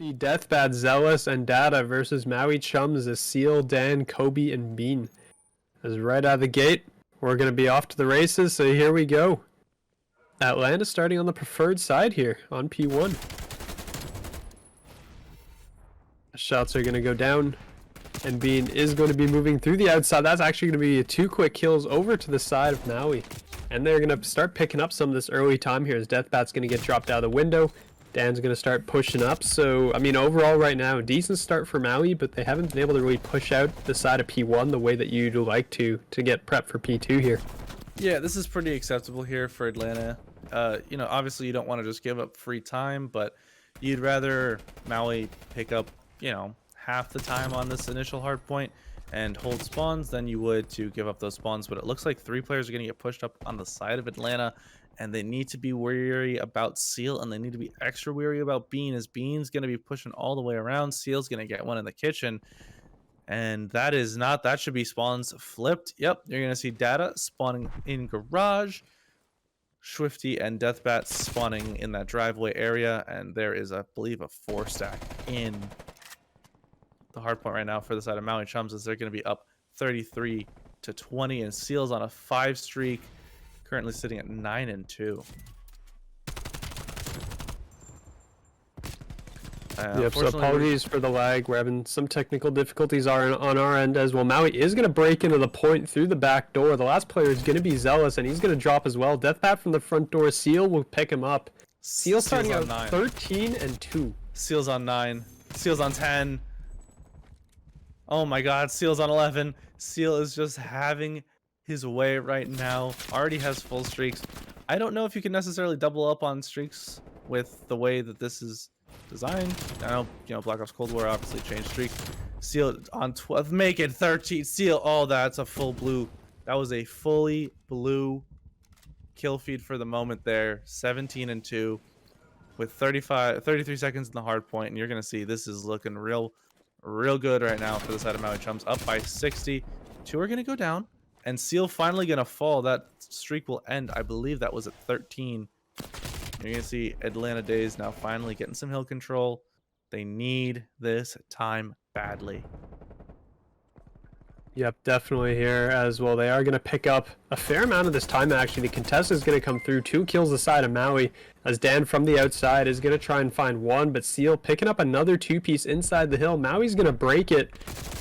The Deathbat, Zealous, and Data versus Maui Chums is Seal, Dan, Kobe, and Bean. As right out of the gate, we're going to be off to the races, so here we go. Atlanta starting on the preferred side here on P1. Shots are going to go down, and Bean is going to be moving through the outside. That's actually going to be 2 quick kills over to the side of Maui. And they're going to start picking up some of this early time here as Deathbat's going to get dropped out of the window. Dan's going to start pushing up. So, I mean, overall right now, decent start for Maui, but they haven't been able to really push out the side of P1 the way that you'd like to get prep for P2 here. Yeah, this is pretty acceptable here for Atlanta. You know, obviously you don't want to just give up free time, but you'd rather Maui pick up, you know, half the time on this initial hard point and hold spawns than you would to give up those spawns. But it looks like 3 players are going to get pushed up on the side of Atlanta, and they need to be wary about Seal, and they need to be extra wary about Bean, as Bean's going to be pushing all the way around. Seal's going to get one in the kitchen, and that should be spawns flipped. Yep, you're going to see Data spawning in garage, Swifty and Deathbat spawning in that driveway area, and there is, I believe, a 4-stack in the hard point right now for the side of Maui Chums, as they're going to be up 33-20, and Seal's on a 5 streak, currently sitting at 9-2. Yep, so apologies for the lag. We're having some technical difficulties on our end as well. Maui is going to break into the point through the back door. The last player is going to be Zealous, and he's going to drop as well. Deathbat from the front door. Seal will pick him up. Seal starting out 13-2. Seal's on 9. Seal's on 10. Oh my god, Seal's on 11. Seal is just having his way right now. Already has full streaks. I don't know if you can necessarily double up on streaks with the way that this is designed. I know, you know, Black Ops Cold War obviously changed streak. Seal on 12, make it 13. Seal, oh, that's a full blue. That was a fully blue kill feed for the moment there. 17-2 with 33 seconds in the hard point, and you're gonna see this is looking real good right now for the side of Maui Chums. Up by 60. 2 are gonna go down, and Seal finally gonna fall. That streak will end, I believe that was at 13. You're going to see Atlanta Dazed now finally getting some hill control. They need this time badly. Yep, definitely here as well. They are going to pick up a fair amount of this time, actually. The contest is going to come through. 2 kills the side of Maui, as Dan from the outside is going to try and find 1, but Seal picking up another 2-piece inside the hill. Maui's going to break it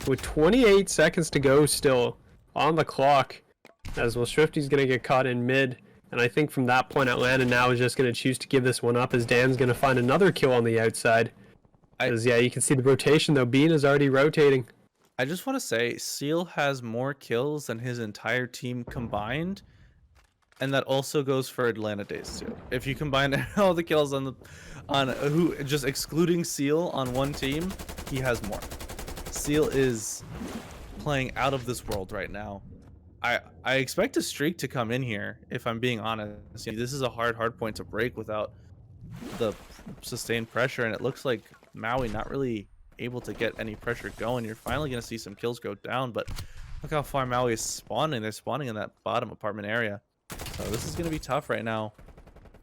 with 28 seconds to go still on the clock, as well. Swifty's going to get caught in mid. And I think from that point, Atlanta now is just going to choose to give this one up, as Dan's going to find another kill on the outside. Because, yeah, you can see the rotation, though. Bean is already rotating. I just want to say, Seal has more kills than his entire team combined. And that also goes for Atlanta Dazed, too. If you combine all the kills just excluding Seal on one team, he has more. Seal is playing out of this world right now. I expect a streak to come in here, if I'm being honest. This is a hard point to break without the sustained pressure, and it looks like Maui not really able to get any pressure going. You're finally going to see some kills go down, but look how far Maui is spawning. They're spawning in that bottom apartment area. So this is going to be tough right now.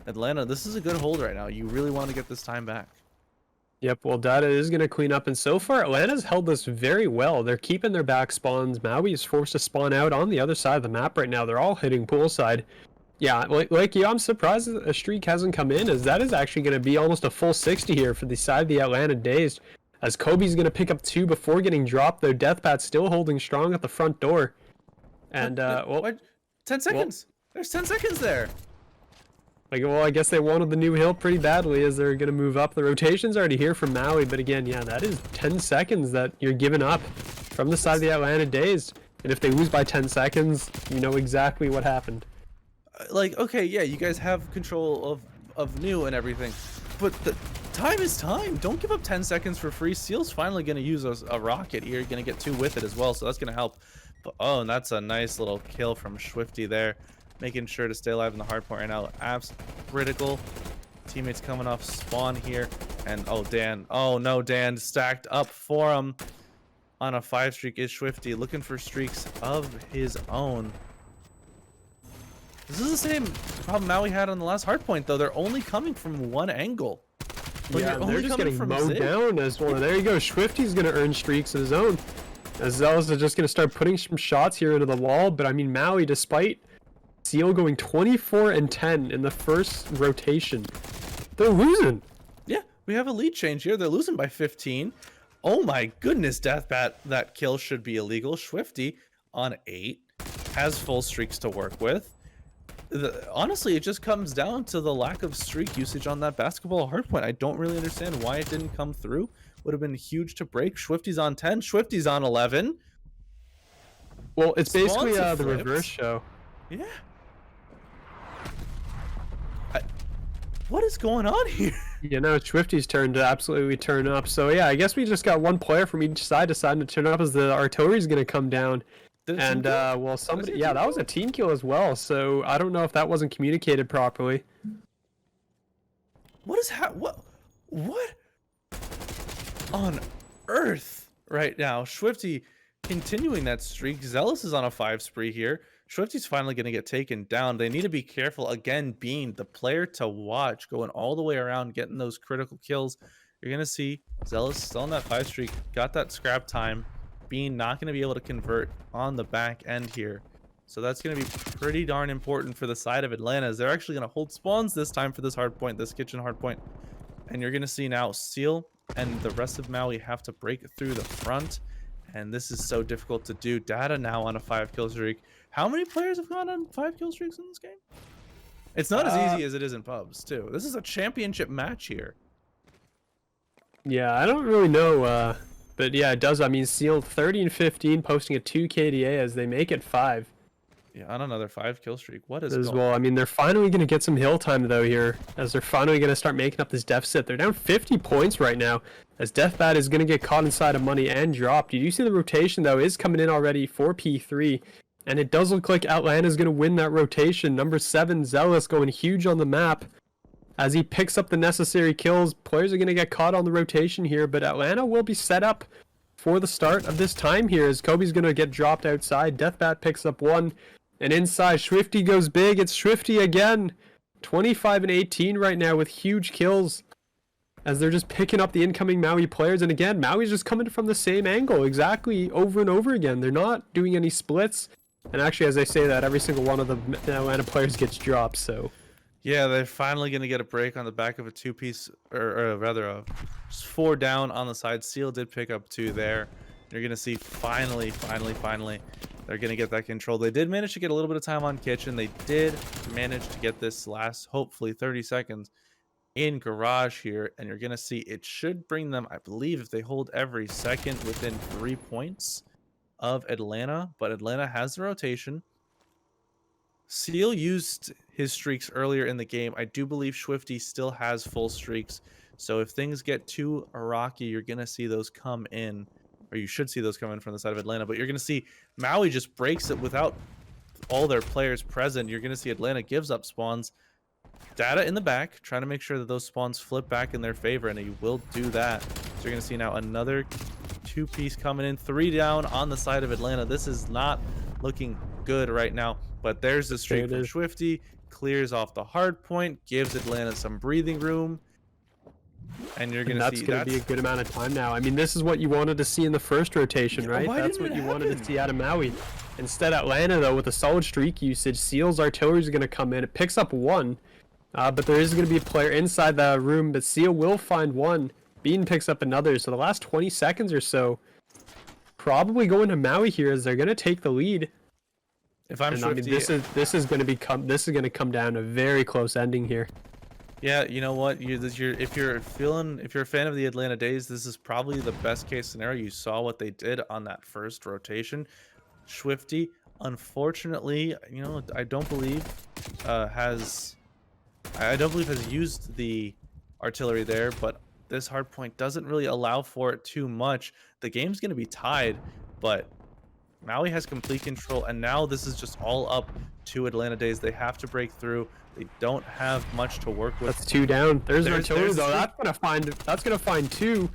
Atlanta, this is a good hold right now. You really want to get this time back. Yep, well, Data is going to clean up, and so far Atlanta's held this very well. They're keeping their back spawns. Maui is forced to spawn out on the other side of the map right now. They're all hitting poolside. Yeah, like you, I'm surprised that a streak hasn't come in, as that is actually going to be almost a full 60 here for the side of the Atlanta Dazed, as Kobe's going to pick up 2 before getting dropped, though. Deathbat's still holding strong at the front door. And, what? 10 seconds! Well, there's 10 seconds there! Well, I guess they wanted the new hill pretty badly, as they're going to move up. The rotation's already here from Maui, but again, yeah, that is 10 seconds that you're giving up from the side of the Atlanta Dazed. And if they lose by 10 seconds, you know exactly what happened. Like, okay, yeah, you guys have control of new and everything, but the time is time. Don't give up 10 seconds for free. Seal's finally going to use a rocket here. You're going to get 2 with it as well, so that's going to help. But, oh, and that's a nice little kill from Swifty there. Making sure to stay alive in the hard point right now. Abs critical. Teammates coming off spawn here. And oh, Dan. Oh no, Dan stacked up for him on a 5 streak is Swifty, looking for streaks of his own. This is the same problem Maui had on the last hard point, though. They're only coming from one angle. When Yeah, you're and they're only just coming getting from mowed Zig? down as well. There you go. Swifty's going to earn streaks of his own. As Zealous is just going to start putting some shots here into the wall. But I mean, Maui, despite Seal going 24 and 10 in the first rotation, they're losing. Yeah, we have a lead change here. They're losing by 15. Oh my goodness, Deathbat, that kill should be illegal. Swifty on 8 has full streaks to work with. Honestly, it just comes down to the lack of streak usage on that basketball hardpoint. I don't really understand why it didn't come through. Would have been huge to break. Swifty's on 10. Swifty's on 11. Well, it's basically Spawns have the flipped. reverse show. Yeah. What is going on here? You know, Swifty's turn to absolutely turn up. So yeah, I guess we just got one player from each side deciding to turn up as the artillery's going to come down. And well, somebody, yeah, that was a team kill as well. So I don't know if that wasn't communicated properly. What is what on earth right now? Swifty continuing that streak. Zealous is on a 5 spree here. Swifty's finally going to get taken down. They need to be careful again, being the player to watch, going all the way around, getting those critical kills. You're going to see Zealous still on that 5 streak, got that scrap time. Being not going to be able to convert on the back end here. So that's going to be pretty darn important for the side of Atlanta, as they're actually going to hold spawns this time for this hard point, this kitchen hard point. And you're going to see now Seal and the rest of Maui have to break through the front. And this is so difficult to do. Data now on a 5 kill streak. How many players have gone on 5 kill streaks in this game? It's not as easy as it is in pubs, too. This is a championship match here. Yeah, I don't really know. But yeah, it does. I mean, Seal 30 and 15, posting a 2 KDA as they make it 5. Yeah, on another 5 kill streak. What is As going well, I mean, they're finally going to get some hill time though here, as they're finally going to start making up this deficit. They're down 50 points right now, as Deathbat is going to get caught inside of money and dropped. Did you see the rotation though is coming in already for P3, and it does look like Atlanta's going to win that rotation. Number 7, Zealous, going huge on the map. As he picks up the necessary kills, players are going to get caught on the rotation here, but Atlanta will be set up for the start of this time here, as Kobe's going to get dropped outside. Deathbat picks up 1, and inside, Swifty goes big. It's Swifty again. 25 and 18 right now with huge kills, as they're just picking up the incoming Maui players. And again, Maui's just coming from the same angle exactly over and over again. They're not doing any splits. And actually, as I say that, every single one of the Atlanta players gets dropped, so... Yeah, they're finally going to get a break on the back of a 2-piece, or rather a 4 down on the side. Seal did pick up 2 there. You're going to see finally, they're going to get that control. They did manage to get a little bit of time on kitchen. They did manage to get this last, hopefully, 30 seconds in garage here. And you're going to see it should bring them, I believe, if they hold every second, within 3 points of Atlanta. But Atlanta has the rotation. Seal used his streaks earlier in the game. I do believe Swifty still has full streaks. So if things get too rocky, you're going to see those come in. Or you should see those come in from the side of Atlanta. But you're going to see Maui just breaks it without all their players present. You're going to see Atlanta gives up spawns. Data in the back, trying to make sure that those spawns flip back in their favor. And he will do that. So you're going to see now another 2-piece coming in. 3 down on the side of Atlanta. This is not looking good right now. But there's the streak from Swifty. Clears off the hard point. Gives Atlanta some breathing room. And you're going to see that's going to be a good amount of time now. I mean, this is what you wanted to see in the first rotation, right? That's what you wanted to see out of Maui. Instead, Atlanta, though, with a solid streak usage, Seal's artillery is going to come in. It picks up 1, but there is going to be a player inside the room, but Seal will find 1. Bean picks up another, so the last 20 seconds or so probably going to Maui here, as they're going to take the lead. If I'm Swifty, I mean, this is going to come down to a very close ending here. Yeah, you know what? If you're a fan of the Atlanta Dazed, this is probably the best case scenario. You saw what they did on that first rotation. Swifty, unfortunately, you know, I don't believe has used the artillery there, but this hard point doesn't really allow for it too much. The game's going to be tied, but Maui has complete control, and now this is just all up to Atlanta Dazed. They have to break through. They don't have much to work with. That's 2 down. There's artillery though. That's gonna find 2,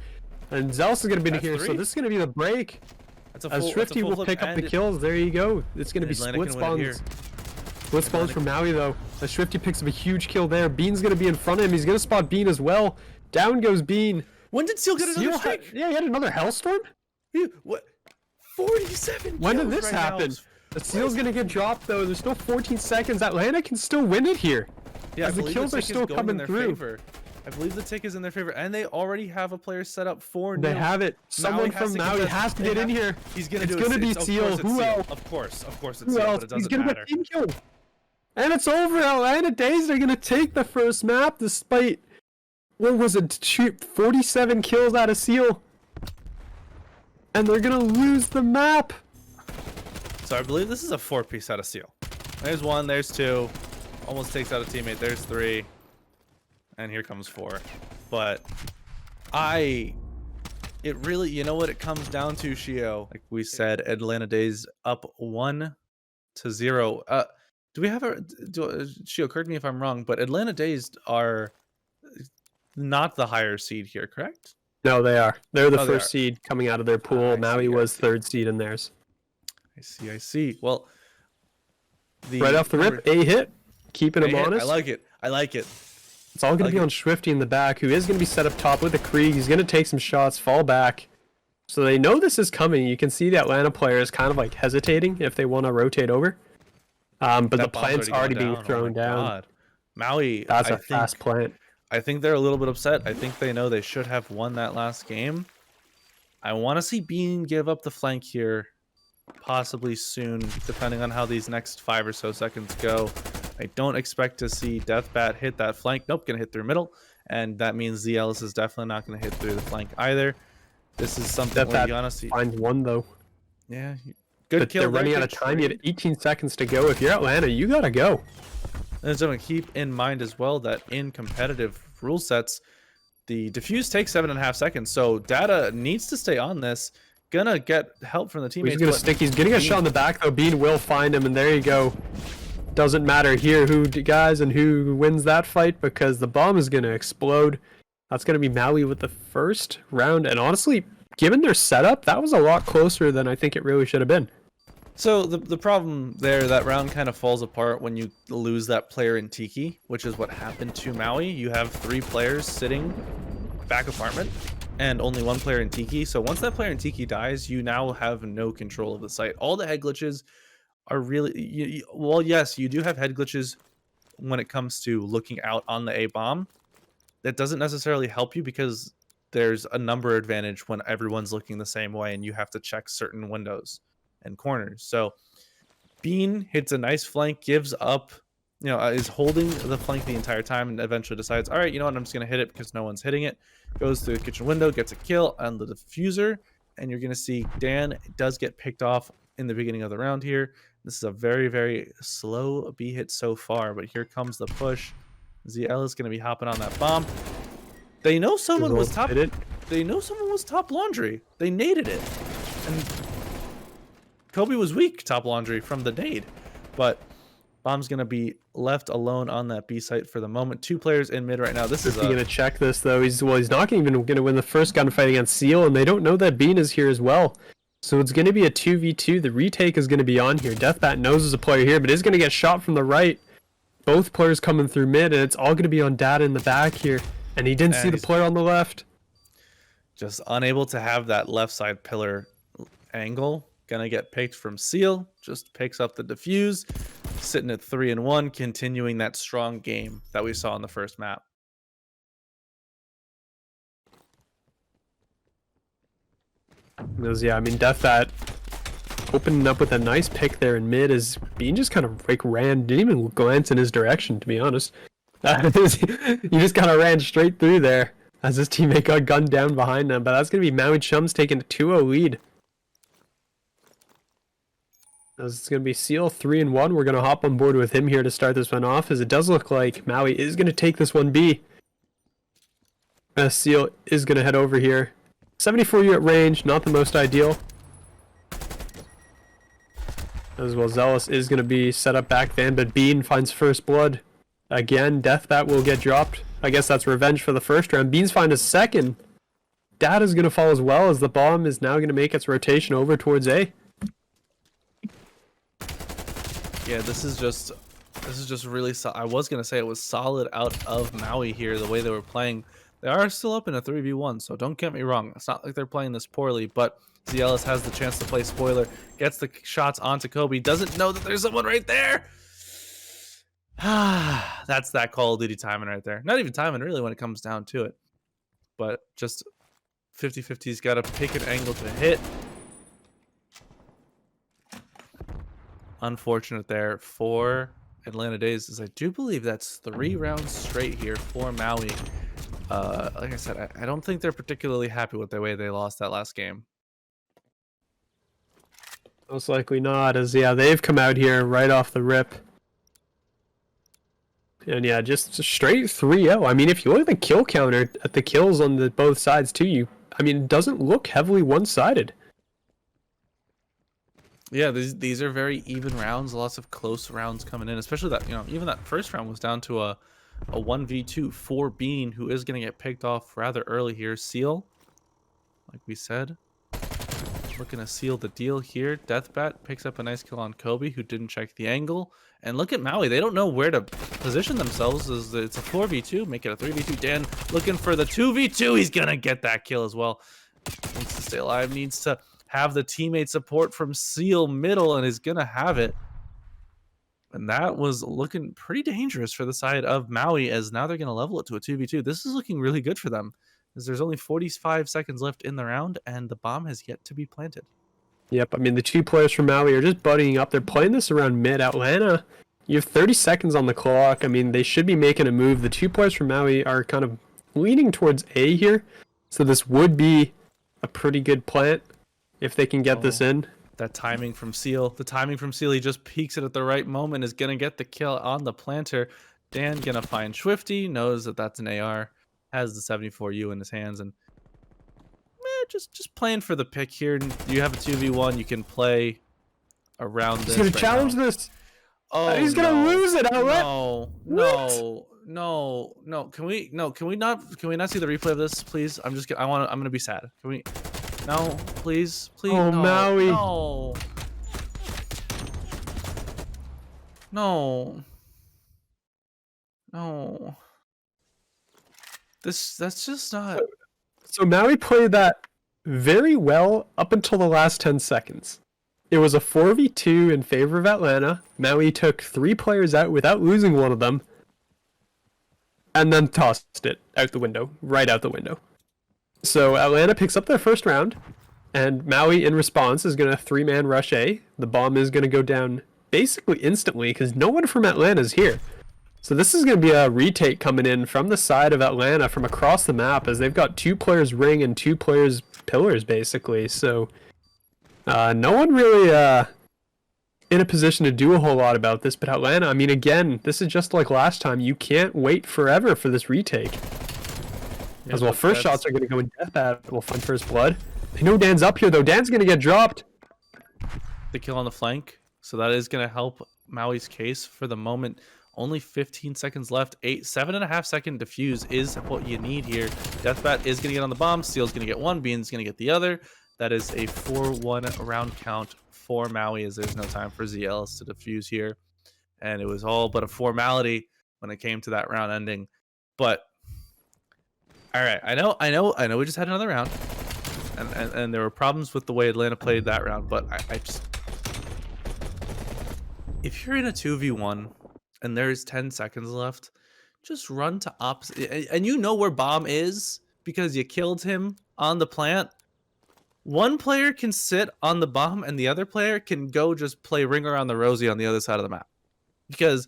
and Zealous is gonna be here. 3. So this is gonna be the break. As Swifty will pick up the kills. There you go. It's gonna be split spawns. Split spawns from Maui though. As Swifty picks up a huge kill there. Bean's gonna be in front of him. He's gonna spot Bean as well. Down goes Bean. When did Seal get another streak? Yeah, he had another Hellstorm? What? 47 When did kills this right happen? now. The Seal's gonna get dropped though. There's still 14 seconds. Atlanta can still win it here. Yeah, the kills are still coming through. Favor. I believe the tick is in their favor, and they already have a player set up for. They have it. Someone from Maui has to get in here. He's gonna it's do it. gonna be Seal. Who else? Of course, it's Who Seal, else? but it He's doesn't gonna matter. get team killed. And it's over. Atlanta Dazed are gonna take the first map despite what was it? 47 kills out of Seal. And they're gonna lose the map. So I believe this is a 4-piece out of Seal. There's 1, there's 2. Almost takes out a teammate. There's 3. And here comes 4. But it really, you know what it comes down to, Shio? Like we said, Atlanta Dazed up 1-0. Do we have Shio, correct me if I'm wrong, but Atlanta Dazed are not the higher seed here, correct? No, they are. They're the first seed coming out of their pool. Maui was third seed in theirs. I see. Well, right off the rip, A hit. Keeping him honest. I like it. It's all going to be on Swifty in the back, who is going to be set up top with the Krieg. He's going to take some shots, fall back. So they know this is coming. You can see the Atlanta players kind of like hesitating if they want to rotate over. But the plant's already being thrown down. God. Maui, that's a fast plant. I think they're a little bit upset. I think they know they should have won that last game. I want to see Bean give up the flank here, possibly soon, depending on how these next 5 or so seconds go. I don't expect to see Deathbat hit that flank. Nope, gonna hit through middle, and that means Z Ellis is definitely not gonna hit through the flank either. This is something where you honestly finds one though. Yeah, good kill. They're running out of time. You have 18 seconds to go. If you're Atlanta, you gotta go. And so keep in mind as well that in competitive rule sets, the defuse takes 7.5 seconds. So Data needs to stay on this. Gonna get help from the teammates. He's gonna stick. He's gonna get shot in the back though. Bean will find him, and there you go. Doesn't matter here who wins that fight because the bomb is gonna explode. That's gonna be Maui with the first round, and honestly, given their setup, that was a lot closer than I think it really should have been. So the problem there, that round kind of falls apart when you lose that player in Tiki, which is what happened to Maui. You have 3 players sitting back apartment and only 1 player in Tiki. So once that player in Tiki dies, you now have no control of the site. All the head glitches are really, well, yes, you do have head glitches when it comes to looking out on the A bomb. That doesn't necessarily help you because there's a number advantage when everyone's looking the same way and you have to check certain windows and corners. So Bean hits a nice flank, gives up, is holding the flank the entire time, and eventually decides, all right, you know what, I'm just going to hit it because no one's hitting it. Goes through the kitchen window, gets a kill on the diffuser, and you're going to see Dan does get picked off in the beginning of the round here. This is a very, very slow B hit so far, but here comes the push. ZL is going to be hopping on that bomb. They know someone was top. They know someone was top laundry. They naded it, and Kobe was weak top laundry from the nade, but bomb's going to be left alone on that B site for the moment. 2 players in mid right now. This is going to check this though. He's not even going to win the first gunfight against Seal, and they don't know that Bean is here as well. So it's going to be a 2v2. The retake is going to be on here. Deathbat knows there's a player here, but is going to get shot from the right. Both players coming through mid, and it's all going to be on Data in the back here. And he didn't see the player on the left. Just unable to have that left side pillar angle. Gonna get picked from Seal. Just picks up the defuse. Sitting at 3-1, continuing that strong game that we saw in the first map. Yeah, I mean, Deathbat opening up with a nice pick there in mid as Bean just kind of like didn't even glance in his direction, to be honest. He just kind of ran straight through there as his teammate got gunned down behind him. But that's going to be Maui Chums taking a 2-0 lead. It's going to be Seal 3-1. We're going to hop on board with him here to start this one off, as it does look like Maui is going to take this one B. Seal is going to head over here. 74 unit range, not the most ideal. As well, Zealous is going to be set up back van, but Bean finds first blood. Again, Deathbat will get dropped. I guess that's revenge for the first round. Beans find a second. Data's going to fall as well, as the bomb is now going to make its rotation over towards A. Yeah, this is just really I was going to say it was solid out of Maui here, the way they were playing. They are still up in a 3v1, so don't get me wrong. It's not like they're playing this poorly, but Zielis has the chance to play spoiler, gets the shots onto Kobe, doesn't know that there's someone right there. That's that Call of Duty timing right there. Not even timing, really, when it comes down to it. But just 50-50's got to pick an angle to hit. Unfortunate there for Atlanta Dazed, as I do believe that's 3 rounds straight here for Maui. Like I said, I don't think they're particularly happy with the way they lost that last game. Most likely not, as yeah, they've come out here right off the rip. And yeah, just straight 3-0. I mean, if you look at the kill counter at the kills on the both sides too, I mean, it doesn't look heavily one-sided. Yeah, these are very even rounds. Lots of close rounds coming in, especially that, even that first round was down to a 1v2 for Bean, who is going to get picked off rather early here. Seal, like we said, looking to seal the deal here. Deathbat picks up a nice kill on Kobe, who didn't check the angle. And look at Maui. They don't know where to position themselves. It's a 4v2. Make it a 3v2. Dan looking for the 2v2. He's going to get that kill as well. Needs to stay alive. Needs to have the teammate support from Seal middle, and is going to have it. And that was looking pretty dangerous for the side of Maui, as now they're going to level it to a 2v2. This is looking really good for them, as there's only 45 seconds left in the round, and the bomb has yet to be planted. Yep, I mean, the 2 players from Maui are just buddying up. They're playing this around mid. Atlanta, you have 30 seconds on the clock. I mean, they should be making a move. The 2 players from Maui are kind of leaning towards A here, so this would be a pretty good plant if they can get this in. That timing from Seal. The timing from Seal, he just peeks it at the right moment, is going to get the kill on the planter. Dan going to find Swifty, knows that that's an AR, has the 74U in his hands, and just playing for the pick here. You have a 2v1, you can play around this. He's going to challenge this. Oh, he's going to lose it. No. Can we not see the replay of this, please? I'm going to be sad. Can we? No, please, Oh, no, Maui. No. That's just not. So Maui played that very well up until the last 10 seconds. It was a 4v2 in favor of Atlanta. Maui took 3 players out without losing one of them, and then tossed it out the window, right out the window. So Atlanta picks up their first round, and Maui in response is going to 3-man rush A. The bomb is going to go down basically instantly because no one from Atlanta is here. So this is going to be a retake coming in from the side of Atlanta from across the map, as they've got 2 players ring and 2 players pillars basically. So no one really in a position to do a whole lot about this. But Atlanta, I mean, again, this is just like last time. You can't wait forever for this retake. Yeah, as well, first shots are going to go in Deathbat. We'll find first blood. I know Dan's up here, though. Dan's going to get dropped. The kill on the flank. So that is going to help Maui's case for the moment. Only 15 seconds left. 7.5 second defuse is what you need here. Deathbat is going to get on the bomb. Steel's going to get one. Bean's going to get the other. That is a 4-1 round count for Maui, as there's no time for ZLs to defuse here. And it was all but a formality when it came to that round ending. But all right, I know we just had another round. And there were problems with the way Atlanta played that round, but I just, if you're in a 2v1 and there's 10 seconds left, just run to opposite, and you know where bomb is because you killed him on the plant. One player can sit on the bomb and the other player can go just play ring around the rosy on the other side of the map, because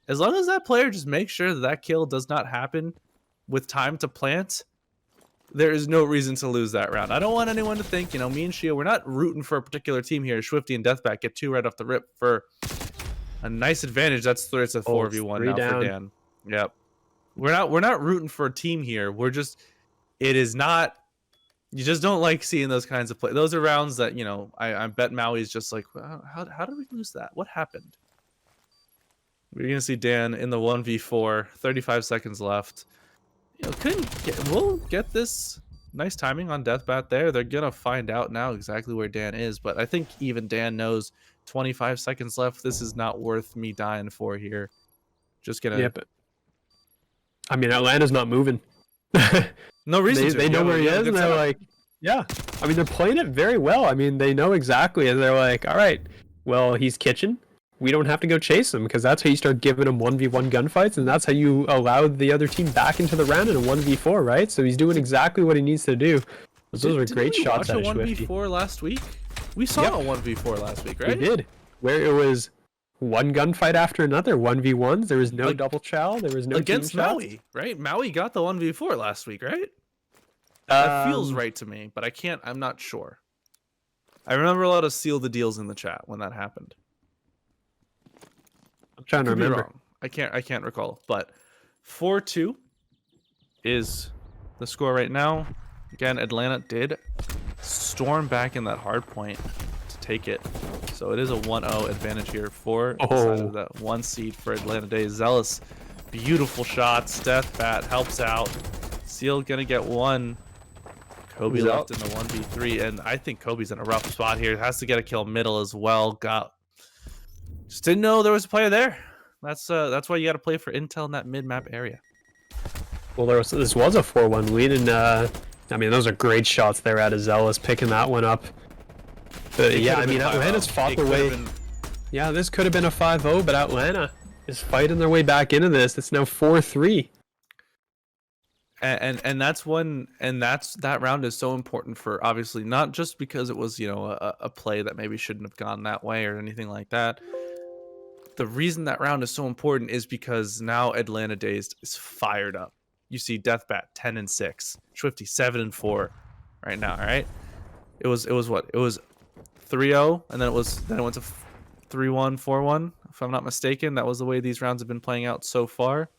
as long as that player just makes sure that kill does not happen with time to plant, there is no reason to lose that round. I don't want anyone to think, me and Shia, we're not rooting for a particular team here. Swifty and Deathbat get 2 right off the rip for a nice advantage. It's a 4v1 now down for Dan. Yep. We're not rooting for a team here. It is not, you just don't like seeing those kinds of play. Those are rounds that, I bet Maui's just like, how did we lose that? What happened? We're going to see Dan in the 1v4, 35 seconds left. We'll get this nice timing on Deathbat there. They're going to find out now exactly where Dan is, but I think even Dan knows 25 seconds left. This is not worth me dying for here. Just going to... Yeah, but I mean, Atlanta's not moving. No reason They know where he is, and they're like, yeah. I mean, they're playing it very well. I mean, they know exactly, and they're like, all right, well, he's kitchen. We don't have to go chase him, because that's how you start giving him 1v1 gunfights, and that's how you allow the other team back into the round in a 1v4, right? So he's doing exactly what he needs to do. Those were great shots out of Swifty. 1v4 last week? We saw a 1v4 last week, right? We did. Where it was one gunfight after another, 1v1s. There was no double chow. There was no against team Maui, shots. right? Maui got the 1v4 last week, right? That feels right to me, but I'm not sure. I remember a lot of seal the deals in the chat when that happened. I'm trying to remember. I can't recall, but 4-2 is the score right now. Again, Atlanta did storm back in that hard point to take it. So it is a 1-0 advantage here for the side of that 1 seed for Atlanta Dazed. Zealous, beautiful shots. Deathbat helps out. Seal gonna get one. Kobe left in the 1v3, and I think Kobe's in a rough spot here. Has to get a kill middle as well. Just didn't know there was a player there. That's why you got to play for intel in that mid-map area. Well, this was a 4-1 lead, and I mean, those are great shots there out of Zealous, picking that one up. But yeah, I mean, Atlanta's fought their way. Yeah, this could have been a 5-0, but Atlanta is fighting their way back into this. It's now 4-3. And that round is so important for, obviously, not just because it was, you know, a play that maybe shouldn't have gone that way or anything like that. The reason that round is so important is because now Atlanta Dazed is fired up. You see Deathbat 10-6, Swifty 7-4 right now. All right, it was what? It was 3-0, and then it went to 3-1, 4-1. If I'm not mistaken, that was the way these rounds have been playing out so far.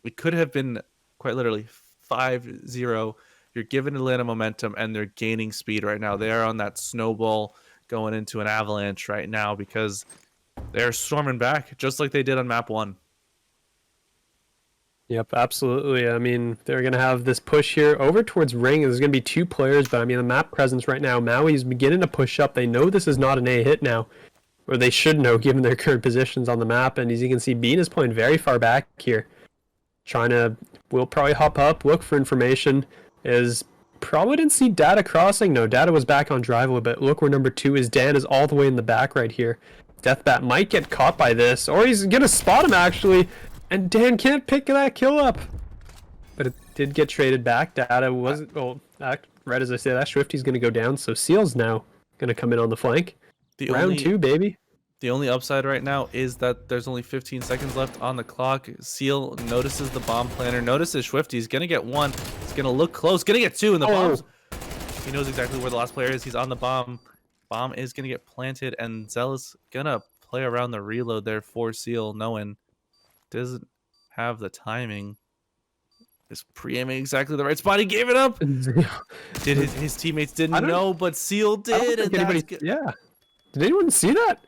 It could have been quite literally 5-0. You're giving Atlanta momentum, and they're gaining speed right now. They are on that snowball going into an avalanche right now because they're storming back just like they did on map 1. Yep, absolutely. I mean, they're going to have this push here over towards Ring. There's going to be 2 players, but I mean, the map presence right now, Maui's beginning to push up. They know this is not an A hit now, or they should know given their current positions on the map. And as you can see, Bean is playing very far back here. We'll probably hop up, look for information. Probably didn't see Data crossing. No, Data was back on drive a little bit. Look where number 2 is. Dan is all the way in the back right here. Deathbat might get caught by this, or he's going to spot him actually. And Dan can't pick that kill up. But it did get traded back. Data wasn't... Well, right as I say that, Swifty's going to go down. So Seal's now going to come in on the flank. Round 2, baby. The only upside right now is that there's only 15 seconds left on the clock. Seal notices the bomb planner. Notices Swifty. He's going to get 1. He's going to look close. Going to get 2 in the bombs. He knows exactly where the last player is. He's on the bomb. Bomb is going to get planted. And Zealous going to play around the reload there for Seal, knowing... doesn't have the timing. Is pre-aiming exactly the right spot. He gave it up. Did his teammates didn't know, but Seal did. And yeah. Did anyone see that?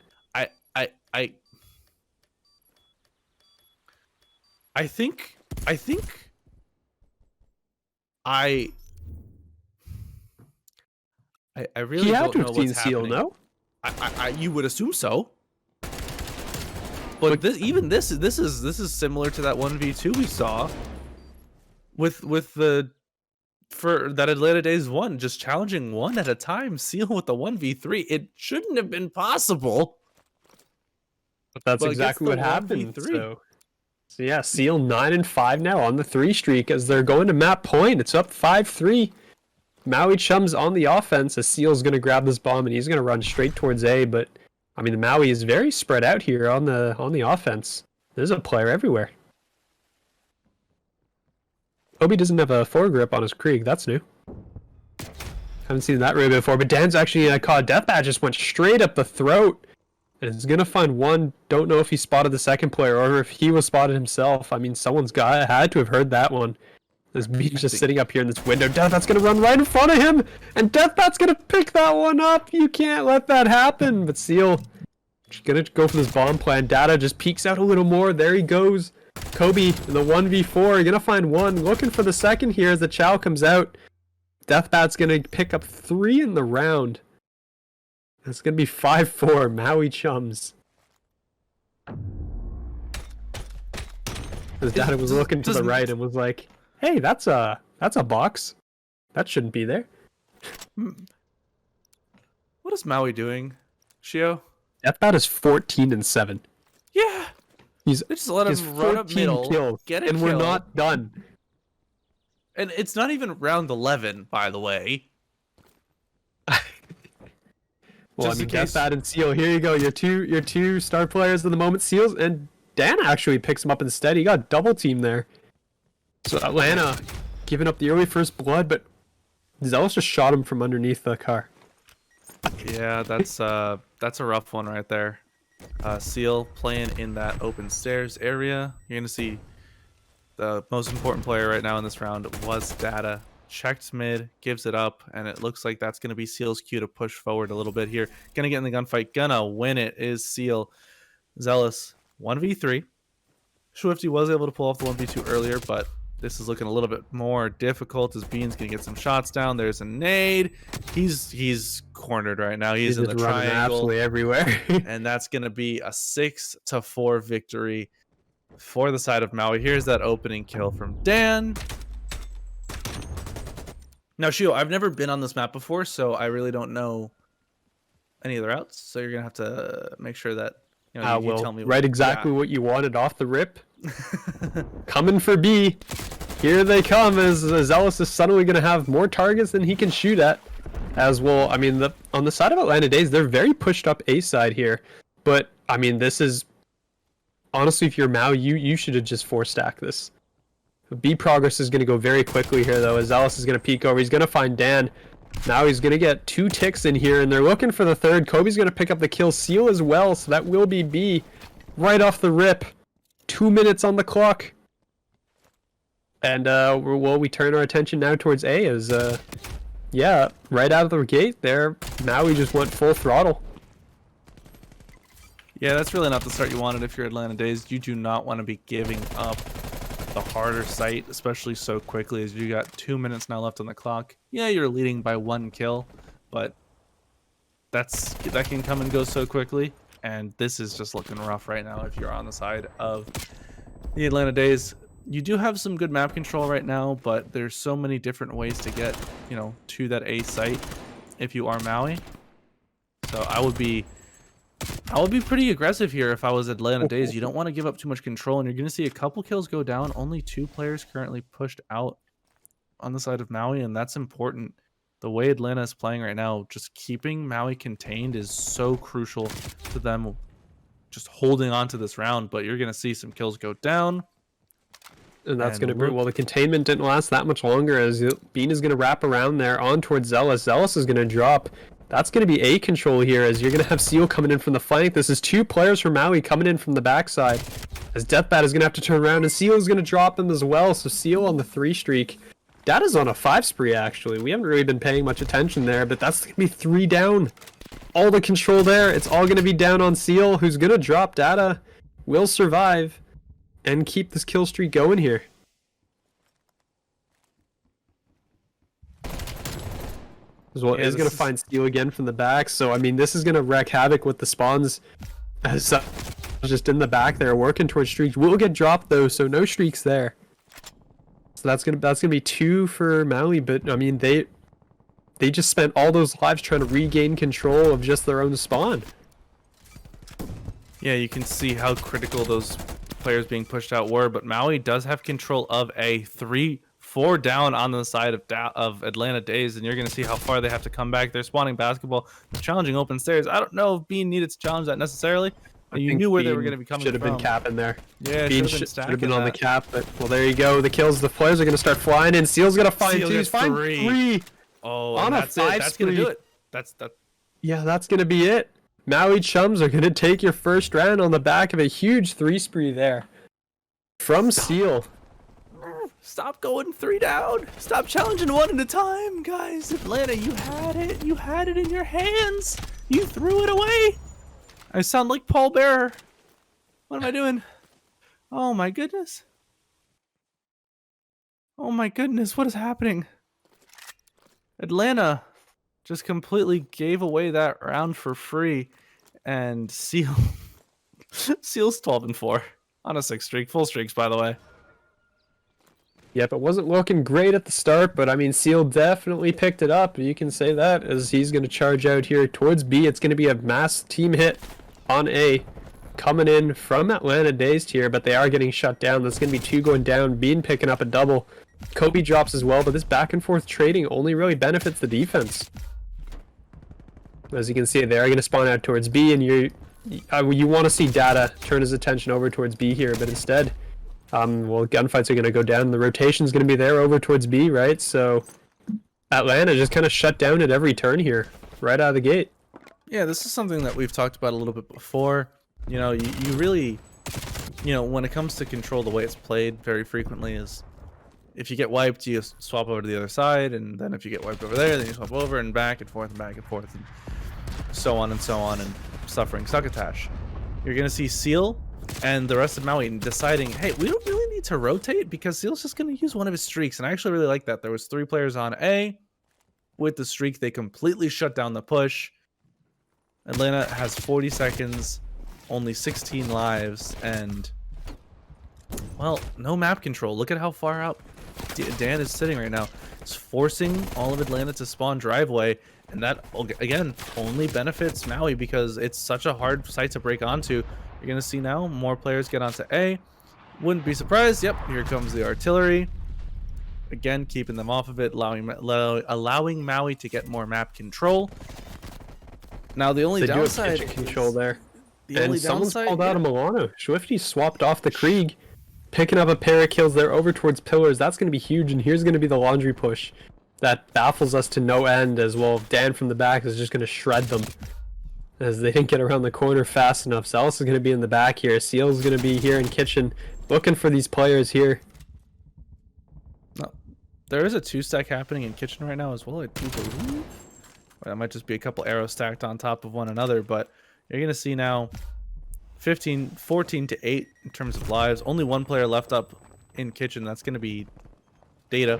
I think I really don't know what's happening. No? You would assume so. But this is similar to that 1v2 we saw with that Atlanta Dazed 1, just challenging 1 at a time. Seal with the 1v3. It shouldn't have been possible. But that's exactly what happened. So yeah, Seal 9-5 now on the 3 streak as they're going to map point. It's up 5-3. Maui Chums on the offense as Seal's going to grab this bomb and he's going to run straight towards A, but I mean, the Maui is very spread out here on the offense. There's a player everywhere. Obi doesn't have a foregrip on his Krieg. That's new. Haven't seen that really before. But Dan's actually caught Deathbat. Just went straight up the throat. And is going to find 1. Don't know if he spotted the second player or if he was spotted himself. I mean, someone's had to have heard that one. There's me just sitting up here in this window. Deathbat's going to run right in front of him. And Deathbat's going to pick that one up. You can't let that happen. But Seal going to go for this bomb plan. Data just peeks out a little more. There he goes. Kobe in the 1v4. Going to find 1. Looking for the second here as the chow comes out. Deathbat's going to pick up 3 in the round. It's going to be 5-4. Maui Chums. As Data was looking to the right and was like... Hey, that's a box. That shouldn't be there. What is Maui doing, Shio? Deathbat is 14-7. Yeah, He's they just let he's him run up 14 middle, kills, get a and kill. we're not done. And it's not even round 11, by the way. Well, Just I in mean, case. Deathbat and Seal. Here you go. Your two star players of the moment, Seals, and Dan actually picks him up instead. He got double team there. So Atlanta giving up the early first blood, but Zealous just shot him from underneath the car. Yeah, that's a rough one right there. Seal playing in that open stairs area. You're gonna see the most important player right now in this round was Data. Checked mid, gives it up, and it looks like that's gonna be Seal's cue to push forward a little bit here. Gonna get in the gunfight, gonna win it is Seal. Zealous 1v3. Swifty was able to pull off the 1v2 earlier, but this is looking a little bit more difficult as Bean's gonna get some shots down. There's a nade. He's cornered right now. He's in the just running triangle, absolutely everywhere. and that's gonna be a 6-4 victory for the side of Maui. Here's that opening kill from Dan. Now, Shio, I've never been on this map before, so I really don't know any of the routes. So you're gonna have to make sure that you tell me. Right, exactly what you wanted off the rip. Coming for B. Here they come as Zealous is suddenly going to have more targets than he can shoot at. As well, I mean, on the side of Atlanta Dazed, they're very pushed up A side here. But, I mean, this is... Honestly, if you're Mao, you should have just 4-stacked this. B progress is going to go very quickly here, though, as Zealous is going to peek over. He's going to find Dan. Now he's going to get 2 ticks in here, and they're looking for the third. Kobe's going to pick up the kill. Seal as well, so that will be B right off the rip. 2 minutes on the clock. And, we turn our attention now towards A as, yeah, right out of the gate there, Maui just went full throttle. Yeah, that's really not the start you wanted if you're Atlanta Dazed. You do not want to be giving up the harder sight, especially so quickly as you got 2 minutes now left on the clock. Yeah, you're leading by 1 kill, but that can come and go so quickly. And this is just looking rough right now if you're on the side of the Atlanta Dazed. You do have some good map control right now, but there's so many different ways to get, to that A site if you are Maui. So I would be pretty aggressive here if I was Atlanta Dazed. You don't want to give up too much control, and you're going to see a couple kills go down. Only 2 players currently pushed out on the side of Maui, and that's important. The way Atlanta is playing right now, just keeping Maui contained is so crucial to them just holding on to this round, but you're going to see some kills go down. And that's going to be, well, the containment didn't last that much longer as Bean is going to wrap around there on towards Zealous. Zealous is going to drop. That's going to be A control here as you're going to have Seal coming in from the flank. This is 2 players from Maui coming in from the backside as Deathbat is going to have to turn around and Seal is going to drop them as well. So Seal on the 3 streak. Data's on a 5 spree actually. We haven't really been paying much attention there, but that's going to be 3 down. All the control there. It's all going to be down on Seal, who's going to drop. Data will survive and keep this kill streak going here. As well, is going to find Steel again from the back. So, I mean, this is going to wreak havoc with the spawns. As just in the back there, working towards streaks. Will get dropped though, so no streaks there. So that's gonna be 2 for Maui. But I mean, they just spent all those lives trying to regain control of just their own spawn. Yeah, you can see how critical those players being pushed out were, but Maui does have control of a 3-4 down on the side of Atlanta Dazed, and you're going to see how far they have to come back. They're spawning basketball. They're challenging open stairs. I don't know if Bean needed to challenge that necessarily. You knew where they were going to be coming from. Should have been capping there. Yeah, Bean should have been on the cap, but well, there you go. The kills, the players are going to start flying in. Seal's going to find 2. He's find 3. Oh, on a 5 that's going to do it. Yeah, that's going to be it. Maui Chums are going to take your first round on the back of a huge 3 spree there. From Seal. Stop going 3 down. Stop challenging 1 at a time, guys. Atlanta, you had it. You had it in your hands. You threw it away. I sound like Paul Bearer. What am I doing? Oh my goodness. Oh my goodness, what is happening? Atlanta just completely gave away that round for free, and Seal's 12-4 on a 6 streak. Full streaks, by the way. Yep, it wasn't looking great at the start, but I mean, Seal definitely picked it up. You can say that as he's going to charge out here towards B. It's going to be a mass team hit on A coming in from Atlanta Dazed here, but they are getting shut down. That's going to be 2 going down. Bean picking up a double. Kobe drops as well, but this back and forth trading only really benefits the defense. As you can see, they are going to spawn out towards B, and you want to see Data turn his attention over towards B here, but instead... well, gunfights are going to go down. The rotation's going to be there over towards B, right? So Atlanta just kind of shut down at every turn here, right out of the gate. Yeah, this is something that we've talked about a little bit before. You know, you really, you know, when it comes to control, the way it's played very frequently is if you get wiped, you swap over to the other side, and then if you get wiped over there, then you swap over and back and forth and back and forth, and so on, and suffering succotash. You're going to see Seal and the rest of Maui deciding, hey, we don't really need to rotate because Seal's just going to use one of his streaks. And I actually really like that. There was 3 players on A. With the streak, they completely shut down the push. Atlanta has 40 seconds, only 16 lives, and, well, no map control. Look at how far out Dan is sitting right now. It's forcing all of Atlanta to spawn driveway. And that, again, only benefits Maui because it's such a hard site to break onto. You're going to see now more players get onto A. Wouldn't be surprised. Yep, here comes the artillery. Again, keeping them off of it, allowing Maui to get more map control. Now, the only downside is control there. And someone's called out a Milano. Swifty swapped off the Krieg, picking up a pair of kills there over towards pillars. That's going to be huge, and here's going to be the laundry push. That baffles us to no end as well. Dan from the back is just going to shred them as they didn't get around the corner fast enough. Zealous is going to be in the back here. Seal's going to be here in kitchen looking for these players here. No, there is a 2-stack happening in kitchen right now as well, I do believe. Well, that might just be a couple arrows stacked on top of one another, but you're going to see now 14 to 8 in terms of lives. Only 1 player left up in kitchen. That's going to be Data.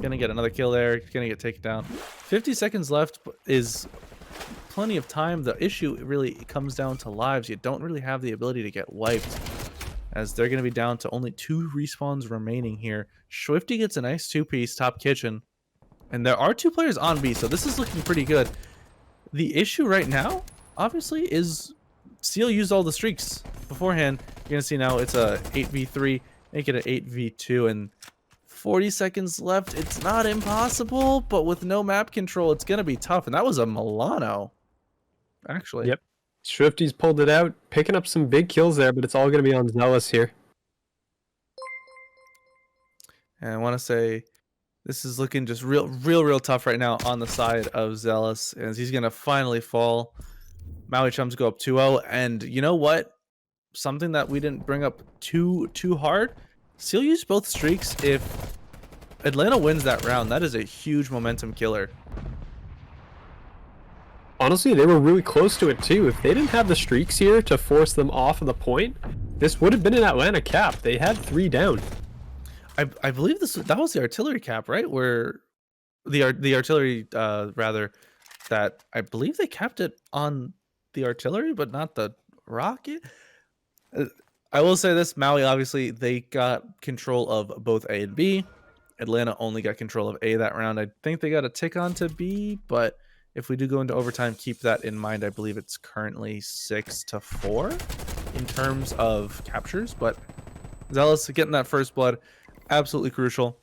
Gonna get another kill there. Gonna get taken down. 50 seconds left is plenty of time. The issue really comes down to lives. You don't really have the ability to get wiped, as they're gonna be down to only 2 respawns remaining here. Swifty gets a nice 2-piece top kitchen, and there are 2 players on B, so this is looking pretty good. The issue right now, obviously, is Seal used all the streaks beforehand. You're gonna see now it's a 8v3, make it an 8v2, and 40 seconds left. It's not impossible, but with no map control, it's going to be tough. And that was a Milano, actually. Yep. Swifty's pulled it out, picking up some big kills there, but it's all going to be on Zealous here. And I want to say this is looking just real tough right now on the side of Zealous, as he's going to finally fall. Maui Chums go up 2-0. And you know what? Something that we didn't bring up too hard. Seal used both streaks. If Atlanta wins that round, that is a huge momentum killer. Honestly, they were really close to it too. If they didn't have the streaks here to force them off of the point, this would have been an Atlanta cap. They had 3 down. I believe that was the artillery cap, right? Where the artillery rather, that I believe they capped it on the artillery, but not the rocket. I will say this, Maui, obviously, they got control of both A and B. Atlanta only got control of A that round. I think they got a tick on to B, but if we do go into overtime, keep that in mind. I believe it's currently 6-4 in terms of captures, but Zealous getting that first blood, absolutely crucial.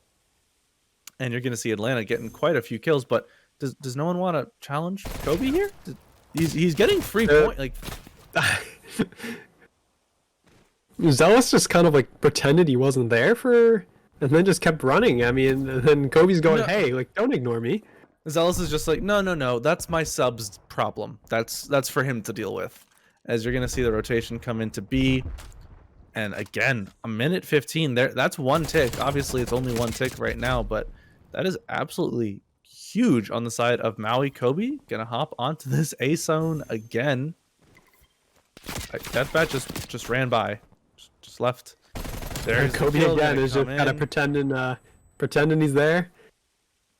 And you're going to see Atlanta getting quite a few kills, but does no one want to challenge Kobe here? He's getting free point, like... Zealous just kind of like pretended he wasn't there and then just kept running. I mean, and then Kobe's going, hey, like, don't ignore me. Zealous is just like, no, that's my sub's problem. That's for him to deal with. As you're gonna see the rotation come into B, and again, a minute 15 there. That's 1 tick. Obviously, it's only 1 tick right now, but that is absolutely huge on the side of Maui. Kobe gonna hop onto this A zone again. That bat just ran by. Just left. There's Kobe again is just kind of pretending he's there.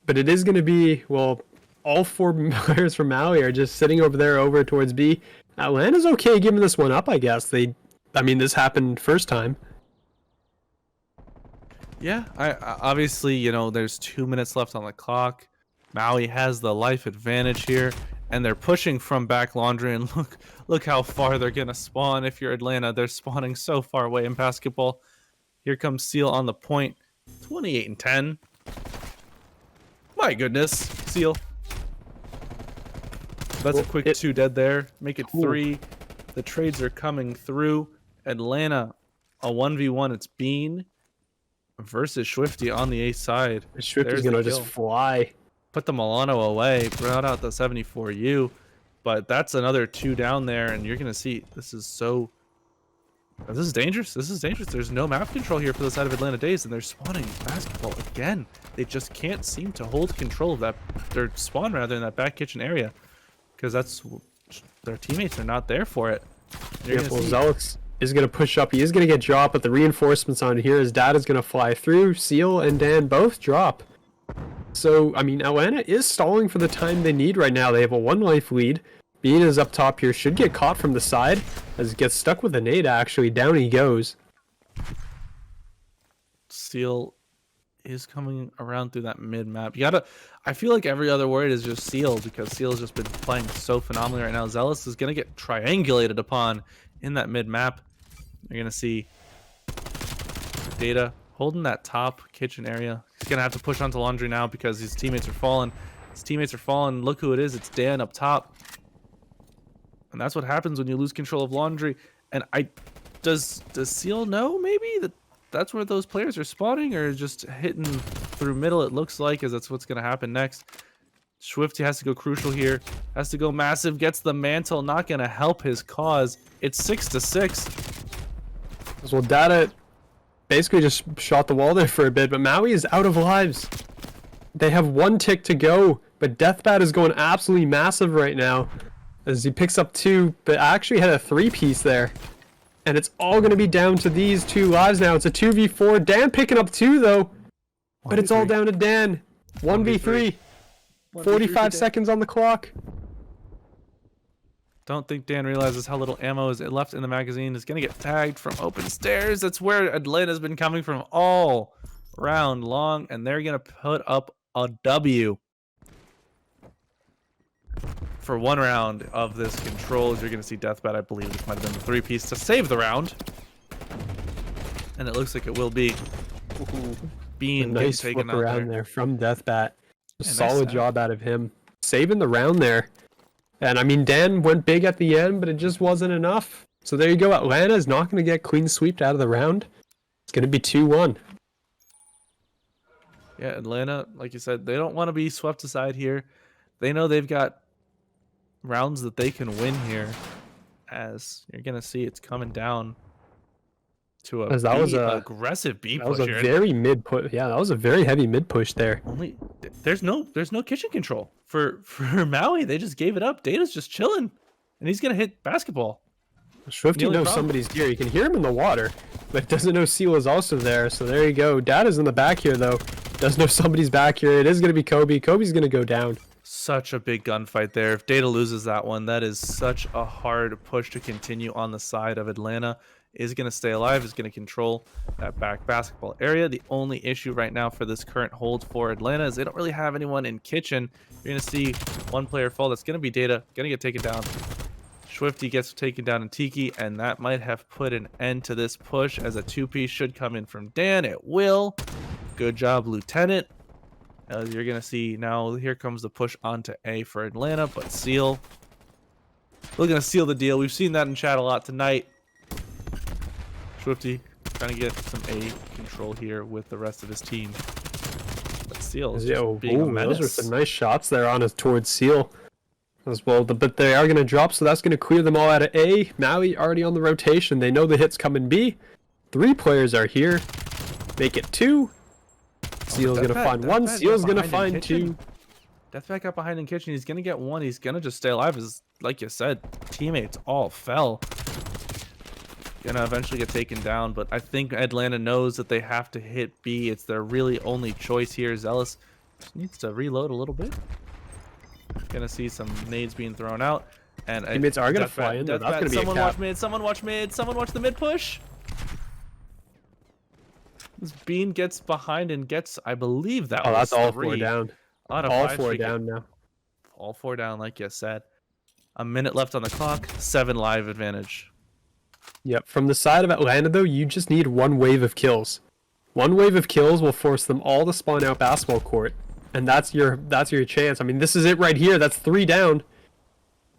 But it is going to be, well, all 4 players from Maui are just sitting over there over towards B. Atlanta's okay giving this one up, I guess. I mean, this happened first time. Yeah, obviously, you know, there's 2 minutes left on the clock. Maui has the life advantage here, and they're pushing from back laundry. And look how far they're gonna spawn. If you're Atlanta, they're spawning so far away in basketball. Here comes Seal on the point, 28 and 10. My goodness, Seal. That's a quick 2 dead there. Make it 3. The trades are coming through. Atlanta, a 1v1. It's Bean versus Swifty on the A side. Swifty's gonna just fly. Put the Milano away, brought out the 74U, but that's another 2 down there, and you're gonna see this is dangerous. This is dangerous. There's no map control here for the side of Atlanta Dazed, and they're spawning basketball again. They just can't seem to hold control of that, their spawn rather, in that back kitchen area, because that's their teammates are not there for it. Well, Zealous is going to push up. He is going to get dropped, but the reinforcements on here, his dad is going to fly through. Seal and Dan both drop. So, I mean, Atlanta is stalling for the time they need right now. They have a 1 life lead. Bean is up top here. Should get caught from the side as it gets stuck with a nade, actually. Down he goes. Seal is coming around through that mid map. You gotta, I feel like every other word is just Seal, because Seal has just been playing so phenomenally right now. Zealous is gonna get triangulated upon in that mid map. You're gonna see Data holding that top kitchen area. He's gonna have to push onto laundry now because his teammates are falling. His teammates are falling. Look who it is. It's Dan up top. And that's what happens when you lose control of laundry. And does Seal know maybe that's where those players are spawning, or just hitting through middle? It looks like, as that's what's gonna happen next. Swifty has to go crucial here. Has to go massive. Gets the mantle. Not gonna help his cause. It's 6-6. Well, Data basically just shot the wall there for a bit, but Maui is out of lives. They have 1 tick to go, but Deathbat is going absolutely massive right now as he picks up 2, but actually had a 3-piece there. And it's all going to be down to these 2 lives now. It's a 2v4. Dan picking up 2 though, but it's all down to Dan. 1v3. 45 seconds on the clock. Don't think Dan realizes how little ammo is left in the magazine. Is going to get tagged from open stairs. That's where Atlanta's been coming from all round long, and they're going to put up a W for 1 round of this control. As you're going to see Deathbat, I believe this might have been the 3-piece to save the round, and it looks like it will be. Bean nice taken flip around there from Deathbat. Solid nice job out of him, saving the round there. And I mean, Dan went big at the end, but it just wasn't enough. So there you go. Atlanta is not going to get clean sweeped out of the round. It's going to be 2-1. Yeah, Atlanta, like you said, they don't want to be swept aside here. They know they've got rounds that they can win here. As you're going to see, it's coming down to a aggressive B push. That was a very mid push. Yeah, that was a very heavy mid push there. There's no kitchen control for Maui. They just gave it up. Data's just chilling, and he's gonna hit basketball. Swifty knows somebody's here. You can hear him in the water, but doesn't know Seal is also there. So there you go. Data's in the back here though. Does know somebody's back here. It is gonna be Kobe. Kobe's gonna go down. Such a big gunfight there. If Data loses that one, that is such a hard push to continue on the side of Atlanta. Is going to stay alive, is going to control that back basketball area. The only issue right now for this current hold for Atlanta is they don't really have anyone in kitchen. You're going to see 1 player fall. That's going to be Data. Going to get taken down. Swifty gets taken down in Tiki, and that might have put an end to this push, as a 2-piece should come in from Dan. It will. Good job, Lieutenant. As you're going to see now, here comes the push onto A for Atlanta, but Seal, we're going to seal the deal. We've seen that in chat a lot tonight. Swifty trying to get some A control here with the rest of his team. But Seal is just being a menace. Those are some nice shots there on us towards Seal as well. But they are going to drop, so that's going to clear them all out of A. Maui already on the rotation. They know the hits come in B. 3 players are here. Make it 2. Seal's going to find 1. Seal's going to find 2. Deathbat got behind in kitchen. He's going to get 1. He's going to just stay alive. As, like you said, teammates all fell. Gonna eventually get taken down, but I think Atlanta knows that they have to hit B. It's their really only choice here. Zealous just needs to reload a little bit. Gonna see some nades being thrown out, and teammates are gonna fly in. That's gonna be someone a cap. Watch mid. Someone watch mid. Someone watch the mid push. This Bean gets behind and gets, I believe that Oh, was that's all 3. 4 down. On a All 5 4 streak. down now. All 4 down, like you said. A minute left on the clock. 7 live advantage. Yep. From the side of Atlanta, though, you just need one wave of kills. One wave of kills will force them all to spawn out basketball court, and that's your chance. I mean, this is it right here. That's 3 down.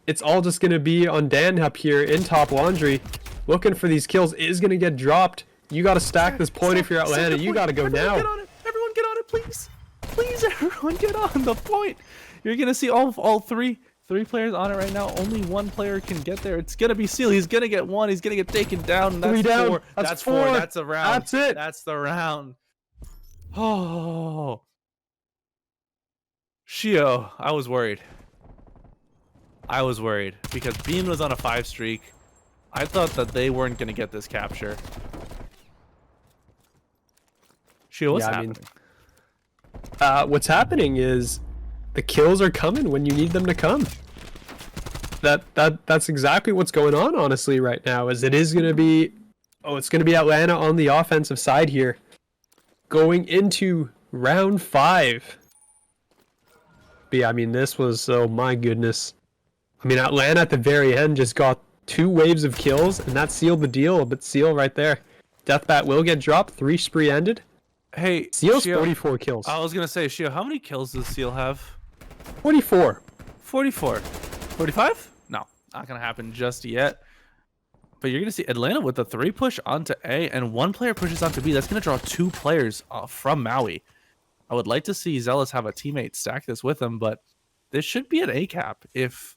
It's all just gonna be on Dan up here in top laundry, looking for these kills. Is gonna get dropped. You gotta stack this point if you're Atlanta. You gotta go now. Get on it. Everyone get on it, please. Please, everyone get on the point. You're gonna see all three players on it right now. Only one player can get there. It's gonna be Seal. He's gonna get one. He's gonna get taken down. That's 3 down. 4. That's That's 4. 4. That's a round. That's it. That's the round. Oh, Shio, I was worried. I was worried because Bean was on a 5 streak. I thought that they weren't gonna get this capture. Shio, what's happening? What's happening is the kills are coming when you need them to come. That's exactly what's going on, honestly, right now. Is it is gonna be, it's gonna be Atlanta on the offensive side here, going into round 5. But yeah, I mean, this was, oh my goodness. I mean, Atlanta at the very end just got 2 waves of kills, and that sealed the deal. But Seal right there, Deathbat will get dropped. 3 spree ended. Hey, Seal's Shio, 44 kills. I was gonna say, Shio, how many kills does Seal have? 44. 44. 45? No, not gonna happen just yet. But you're gonna see Atlanta with the 3 push onto A, and 1 player pushes onto B. That's gonna draw 2 players from Maui. I would like to see Zealous have a teammate stack this with him, but this should be an A cap if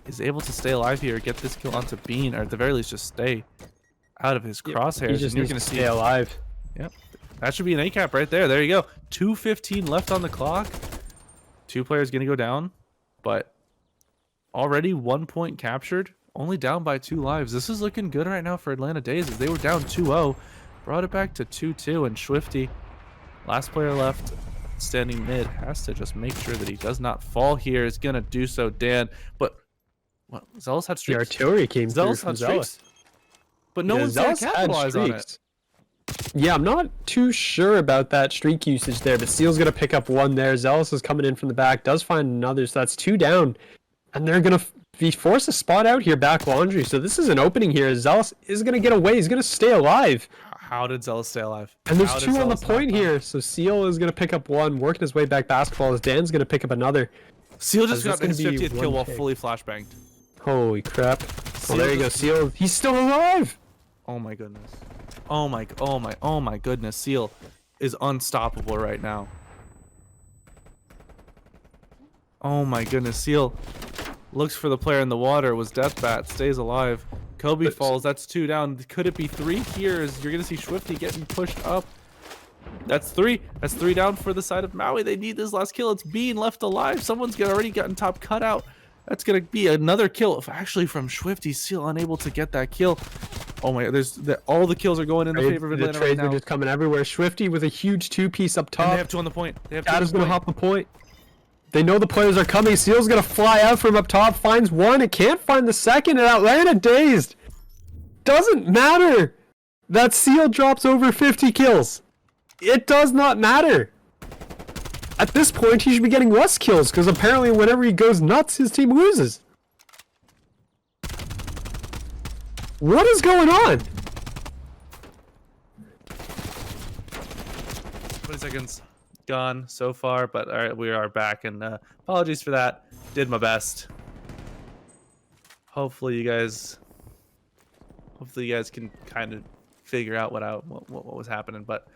he's able to stay alive here, get this kill onto Bean, or at the very least just stay out of his crosshairs. He just and you're needs gonna to see stay alive. Yep. That should be an A cap right there. There you go. 2:15 left on the clock. 2 players gonna go down, but already 1 point captured. Only down by 2 lives. This is looking good right now for Atlanta Dazed as they were down 2-0. Brought it back to 2-2, and Swifty, last player left, standing mid, has to just make sure that he does not fall here. Is gonna do so, Dan. But what, Zealous had The streaks. artillery came through Zealous from had Zealous. streaks. But no one's gonna Zealous had capitalize on it. streaks. Yeah, I'm not too sure about that streak usage there, but Seal's going to pick up 1 there. Zealous is coming in from the back, does find another, so that's 2 down. And they're going to be forced to spot out here back laundry. So this is an opening here. Zealous is going to get away. He's going to stay alive. How did Zealous stay alive? And there's How did 2 on the Zealous point not here. So Seal is going to pick up 1, working his way back basketball as Dan's going to pick up another. Seal just Is this got his gonna be 50th kill while 1K? fully flashbanged. Holy crap. Seal Well, there you go. just- Seal, he's still alive. Oh my goodness. Oh my goodness. Seal is unstoppable right now. Oh my goodness. Seal looks for the player in the water, was Deathbat, stays alive. Kobe falls, that's 2 down. Could it be 3 here? As you're gonna see Swifty getting pushed up. That's 3. That's 3 down for the side of Maui. They need this last kill. It's Bean left alive. Someone's already gotten top cut out. That's gonna be another kill. Actually, from Swifty, Seal unable to get that kill. Oh my! All the kills are going in the favor of The Atlanta right trades now. are just coming everywhere. Swifty with a huge 2-piece up top. And they have 2 on the point. They have 2 on Adam's the gonna point. hop the point. They know the players are coming. Seal's gonna fly out from up top, finds 1, and can't find the second, and Atlanta Dazed. Doesn't matter that Seal drops over 50 kills. It does not matter. At this point, he should be getting less kills, because apparently whenever he goes nuts, his team loses. What is going on? 20 seconds gone so far, but all right, we are back, and apologies for that. Did my best. Hopefully you guys can kind of figure out what was happening, but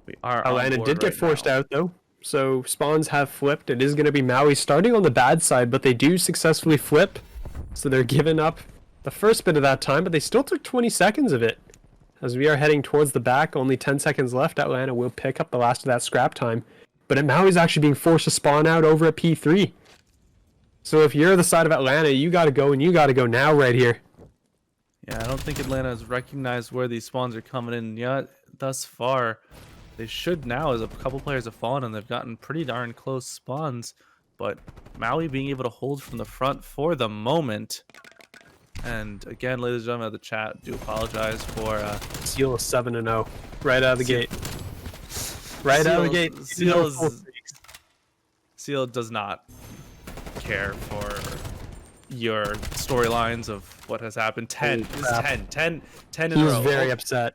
we are on Atlanta board did get right forced now. out though, so spawns have flipped. It is going to be Maui starting on the bad side, but they do successfully flip, so they're giving up the first bit of that time, but they still took 20 seconds of it. As we are heading towards the back, only 10 seconds left. Atlanta will pick up the last of that scrap time, but Maui's actually being forced to spawn out over at P3. So if you're the side of Atlanta, you got to go, and you got to go now right here. Yeah, I don't think Atlanta has recognized where these spawns are coming in yet thus far. They should now, as a couple players have fallen and they've gotten pretty darn close spawns. But Maui being able to hold from the front for the moment. And again, ladies and gentlemen of the chat, do apologize for Seal is 7-0 right out of the gate. Right out of the gate. Seal does not care for your storylines of what has happened. 10. This is 10 in a row. He was very upset.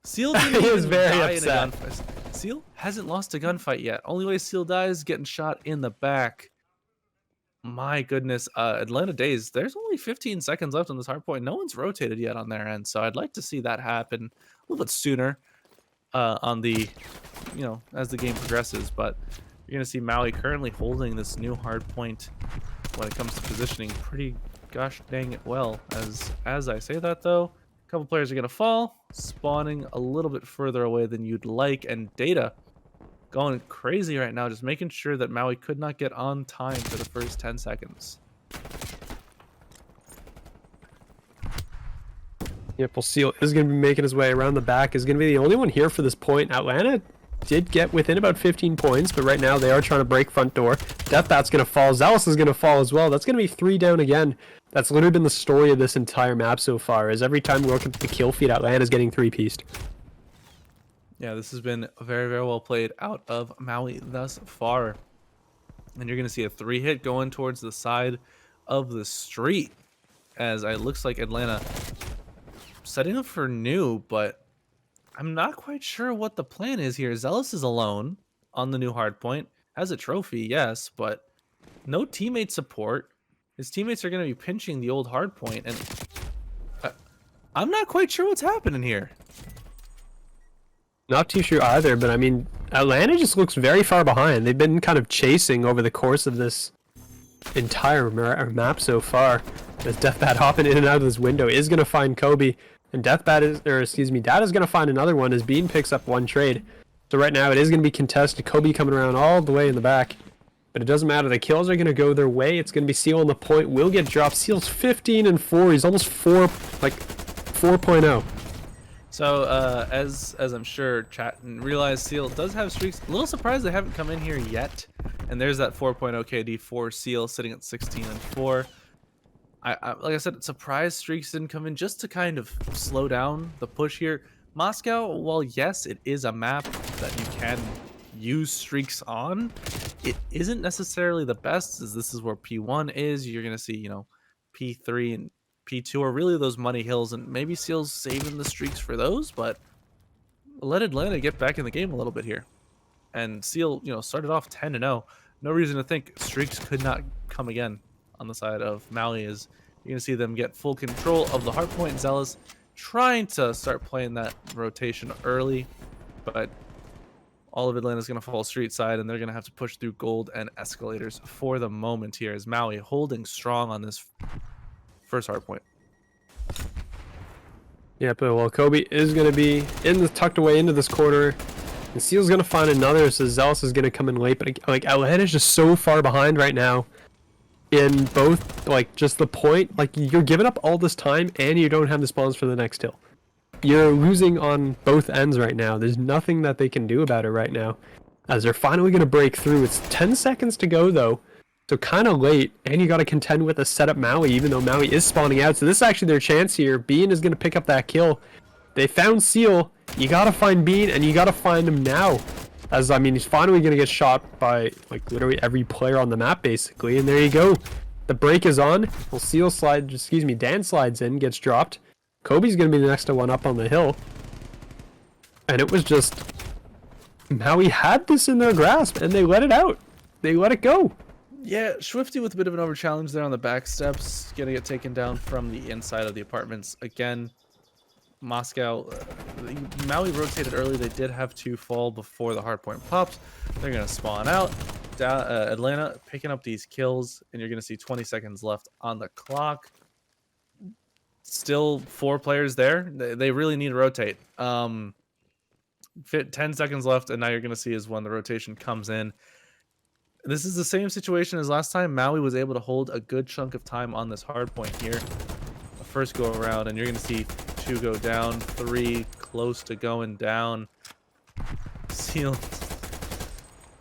Seal didn't He was even very die upset. in a gunfight. Seal hasn't lost a gunfight yet. Only way Seal dies is getting shot in the back. My goodness. Atlanta Dazed, there's only 15 seconds left on this hard point. No one's rotated yet on their end, so I'd like to see that happen a little bit sooner on the, as the game progresses. But you're going to see Maui currently holding this new hard point when it comes to positioning pretty gosh dang it well. As I say that, though, a couple players are going to fall, spawning a little bit further away than you'd like, and Data going crazy right now, just making sure that Maui could not get on time for the first 10 seconds. Yep, well, Seal is going to be making his way around the back. Is going to be the only one here for this point. Atlanta did get within about 15 points, but right now they are trying to break front door. Deathbat's going to fall. Zealous is going to fall as well. That's going to be 3 down again. That's literally been the story of this entire map so far, is every time we look at the kill feed, Atlanta's getting 3-pieced. Yeah, this has been very, very well played out of Maui thus far. And you're going to see a 3-hit going towards the side of the street, as it looks like Atlanta setting up for new, but I'm not quite sure what the plan is here. Zealous is alone on the new hardpoint, has a trophy, yes, but no teammate support. His teammates are going to be pinching the old hardpoint, and I'm not quite sure what's happening here. Not too sure either, but I mean, Atlanta just looks very far behind. They've been kind of chasing over the course of this entire map so far. As Deathbat hopping in and out of this window is going to find Kobe, and Data's going to find another one as Bean picks up one trade. So right now it is going to be contested. Kobe coming around all the way in the back, but it doesn't matter. The kills are going to go their way. It's going to be Seal on the point. Will get dropped. Seal's 15 and 4. He's almost 4.0. So, as I'm sure chat and realize, Seal does have streaks. A little surprised they haven't come in here yet. And there's that 4.0 KD for Seal sitting at 16 and 4. Like I said, surprise streaks didn't come in just to kind of slow down the push here. Moscow, while yes, it is a map that you can use streaks on, it isn't necessarily the best, as this is where P1 is. You're going to see, P3 and P2 are really those money hills, and maybe Seal's saving the streaks for those, but let Atlanta get back in the game a little bit here. And Seal, started off 10-0. No reason to think streaks could not come again on the side of Maui, as you're going to see them get full control of the hardpoint. Zealous trying to start playing that rotation early, but all of Atlanta's going to fall street side, and they're going to have to push through gold and escalators for the moment here, as Maui holding strong on this first hardpoint. Yeah, but well, Kobe is going to be tucked away into this corner, and Seal's going to find another, so Zealous is going to come in late, but like Atlanta's just so far behind right now in both, like, just the point, like, you're giving up all this time and you don't have the spawns for the next hill. You're losing on both ends right now. There's nothing that they can do about it right now, as they're finally going to break through. It's 10 seconds to go though, so kind of late, and you got to contend with a setup Maui, even though Maui is spawning out. So this is actually their chance here. Bean is going to pick up that kill. They found Seal. You got to find Bean, and you got to find him now. As, I mean, he's finally going to get shot by, like, literally every player on the map, basically. And there you go. The break is on. Well, Seal slides, Dan slides in, gets dropped. Kobe's going to be the next one up on the hill. And it was just, Maui had this in their grasp, and they let it out. They let it go. Yeah, Swifty with a bit of an over challenge there on the back steps, gonna get taken down from the inside of the apartments again. Moscow, Maui rotated early. They did have 2 fall before the hardpoint pops. They're gonna spawn out. Atlanta picking up these kills, and you're gonna see 20 seconds left on the clock. Still 4 players there. They really need to rotate. 10 seconds left, and now you're gonna see is when the rotation comes in. This is the same situation as last time. Maui was able to hold a good chunk of time on this hard point here. The first go around, and you're going to see 2 go down, 3 close to going down. Seal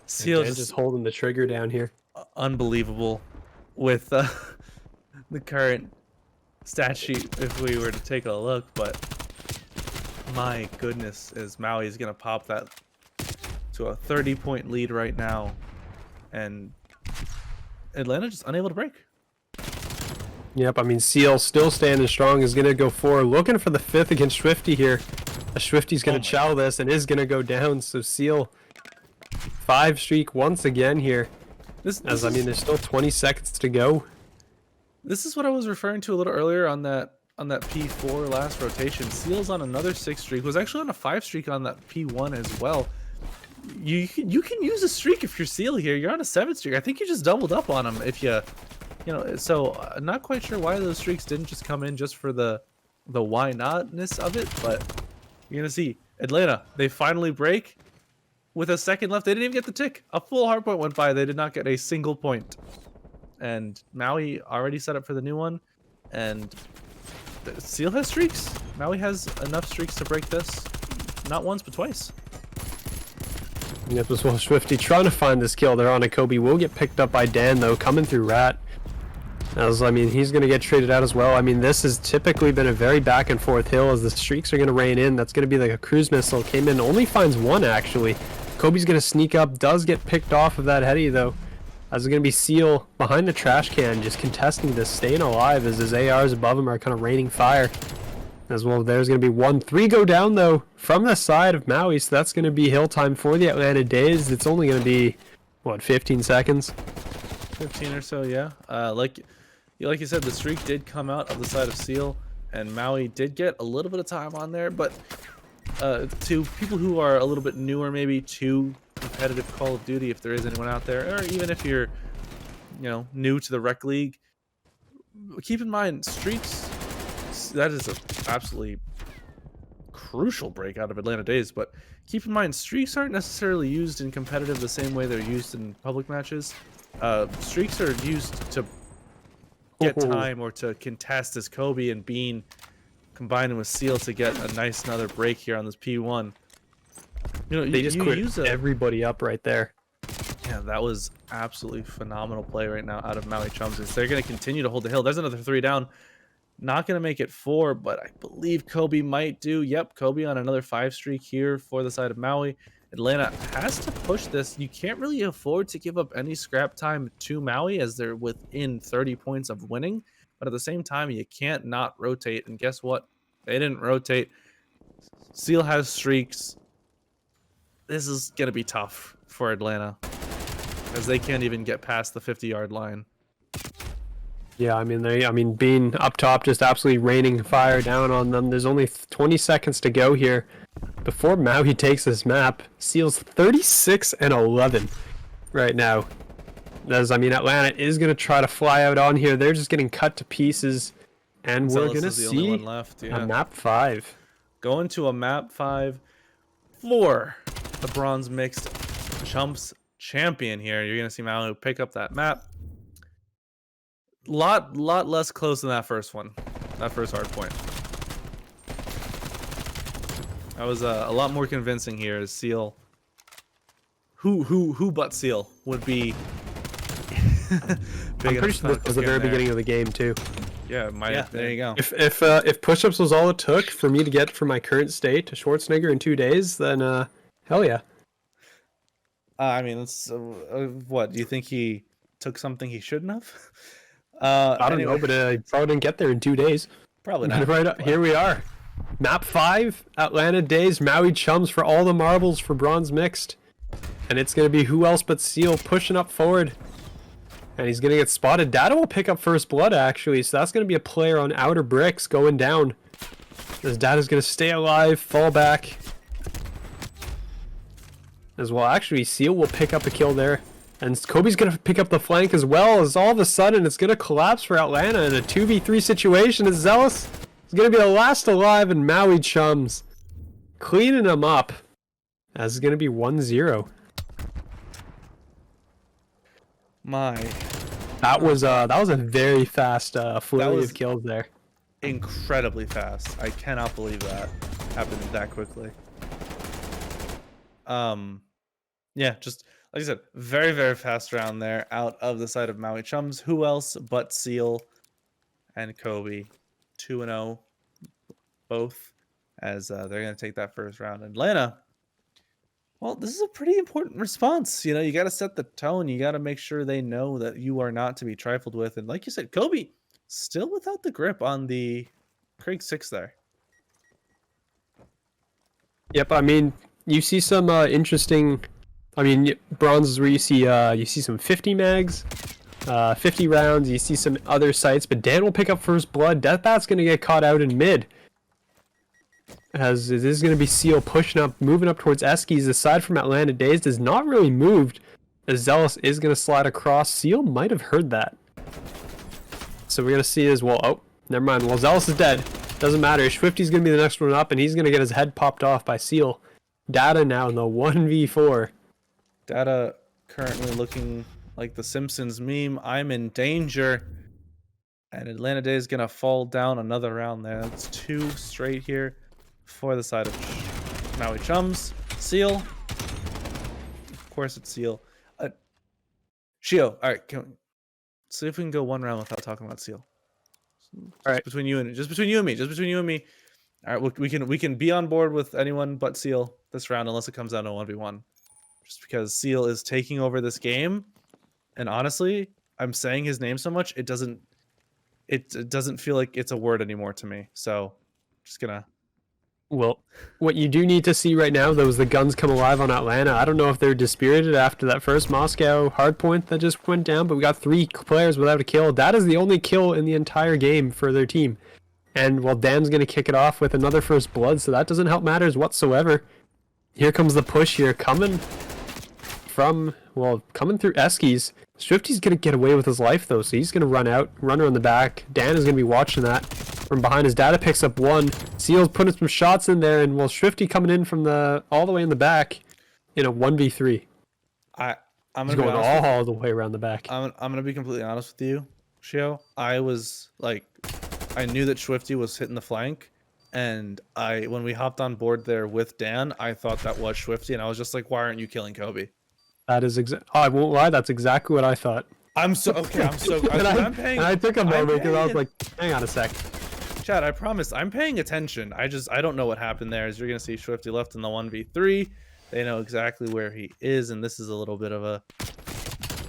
just holding the trigger down here. Unbelievable with the current stat sheet if we were to take a look, but my goodness, is Maui is going to pop that to a 30-point lead right now, and Atlanta just unable to break. Yep, I mean, Seal still standing strong, is going to go forward, looking for the 5th against Swifty here. Swifty's going to chow this and is going to go down, so Seal 5 streak once again here. I mean, there's still 20 seconds to go. This is what I was referring to a little earlier on that P4 last rotation. Seal's on another 6 streak, was actually on a 5 streak on that P1 as well. You can use a streak if you're Seal here. You're on a 7 streak. I think you just doubled up on him if you know, so not quite sure why those streaks didn't just come in just for the why notness of it, but you're gonna see Atlanta, they finally break with a second left. They didn't even get the tick. A full hardpoint went by. They did not get a single point. And Maui already set up for the new one, and Seal has streaks. Maui has enough streaks to break this, not once but twice. Yep, as well, Swifty trying to find this kill. They're on a Kobe. Will get picked up by Dan though, coming through Rat. I mean, he's going to get traded out as well. I mean, this has typically been a very back and forth hill as the streaks are going to rain in. That's going to be like a cruise missile. Came in, only finds 1 actually. Kobe's going to sneak up, does get picked off of that heady though. As it's going to be Seal behind the trash can, just contesting this, staying alive as his ARs above him are kind of raining fire. As well, there's going to be 1. 3 go down though from the side of Maui, so that's going to be hill time for the Atlanta Dazed. It's only going to be, what, 15 seconds? 15 or so, yeah. Like you said, the streak did come out of the side of Seal, and Maui did get a little bit of time on there, but to people who are a little bit newer maybe to competitive Call of Duty, if there is anyone out there, or even if you're, you know, new to the Rec League, keep in mind, streaks, that is an absolutely crucial break out of Atlanta Dazed, but keep in mind, streaks aren't necessarily used in competitive the same way they're used in public matches. Streaks are used to get time or to contest, as Kobe and Bean combining with Seal to get a nice another break here on this P1. You know, they just quit everybody up right there. Yeah, that was absolutely phenomenal play right now out of Maui Chums. They're going to continue to hold the hill. There's another 3 down. Not going to make it 4, but I believe Kobe might do. Yep, Kobe on another 5 streak here for the side of Maui. Atlanta has to push this. You can't really afford to give up any scrap time to Maui as they're within 30 points of winning. But at the same time, you can't not rotate. And guess what? They didn't rotate. Seal has streaks. This is going to be tough for Atlanta, as they can't even get past the 50-yard line. Yeah, I mean, being up top, just absolutely raining fire down on them. There's only 20 seconds to go here before Maui takes this map. Seal's 36 and 11 right now. I mean, Atlanta is going to try to fly out on here. They're just getting cut to pieces, and we're going to see a map 5. Going to a map 5 for the bronze mixed chumps champion here. You're going to see Maui pick up that map. Lot less close than that first one, that first hard point. That was a lot more convincing here. As Seal, who but Seal would be. I'm pretty sure this was the very beginning of the game too. Yeah, there you go. If push-ups was all it took for me to get from my current state to Schwarzenegger in 2 days, then hell yeah. I mean, it's what do you think he took something he shouldn't have? I don't know, but I probably didn't get there in 2 days. Probably not. Right up, here we are. Map 5, Atlanta Dazed, Maui Chums for all the marbles for bronze mixed. And it's going to be who else but Seal pushing up forward. And he's going to get spotted. Data will pick up first blood, actually. So that's going to be a player on outer bricks going down. As Data's going to stay alive, fall back. As well, actually, Seal will pick up a kill there. And Kobe's going to pick up the flank as well, as all of a sudden it's going to collapse for Atlanta in a 2v3 situation. As Zealous is going to be the last alive, and Maui Chums cleaning them up. As it's going to be 1-0. That was a very fast flurry of kills there. Incredibly fast. I cannot believe that happened that quickly. Yeah, just like I said, very, very fast round there out of the side of Maui Chums. Who else but Seal and Kobe? 2-0 both, as they're going to take that first round. Atlanta Well, this is a pretty important response. You know, you got to set the tone. You got to make sure they know that you are not to be trifled with. And like you said, Kobe still without the grip on the Craig 6 there. Yep, I mean, you see some interesting. I mean, bronze is where you see some 50 mags, 50 rounds. You see some other sights, but Dan will pick up first blood. Deathbat's gonna get caught out in mid. As this is gonna be Seal pushing up, moving up towards Eskies. Aside from Atlanta Dazed, is not really moved. As Zealous is gonna slide across. Seal might have heard that. So we're gonna see as well. Oh, never mind. Well, Zealous is dead. Doesn't matter. Swifty's gonna be the next one up, and he's gonna get his head popped off by Seal. Data now in the 1v4. Data currently looking like the Simpsons meme. I'm in danger. And Atlanta Day is going to fall down another round there. That's 2 straight here for the side of Maui Chums. Seal. Of course it's Seal. Shio, all right. See if we can go 1 round without talking about Seal. All right. Just between you and me. All right, we can be on board with anyone but Seal this round unless it comes down to 1v1. Just because Seal is taking over this game, and honestly, I'm saying his name so much it doesn't feel like it's a word anymore to me. So, just gonna. Well, what you do need to see right now, though, is the guns come alive on Atlanta. I don't know if they're dispirited after that first Moscow hardpoint that just went down, but we got 3 players without a kill. That is the only kill in the entire game for their team. And, well, Dan's going to kick it off with another first blood, so that doesn't help matters whatsoever. Here comes the push here, coming through Eskies. Swifty's going to get away with his life, though, so he's going to run around the back. Dan is going to be watching that from behind. His Data picks up 1. Seal's putting some shots in there, and, well, Swifty coming in from all the way in the back in a 1v3. I'm He's going all the way around the back. I'm gonna be completely honest with you, Shio. I was like, I knew that Swifty was hitting the flank, and when we hopped on board there with Dan, I thought that was Swifty, and I was just like, why aren't you killing Kobe? That is I won't lie, that's exactly what I thought. I'm so okay. And I took a moment because I was like, hang on a sec. Chad, I promise I'm paying attention. I don't know what happened there. As you're gonna see Swifty left in the 1v3. They know exactly where he is, and this is a little bit of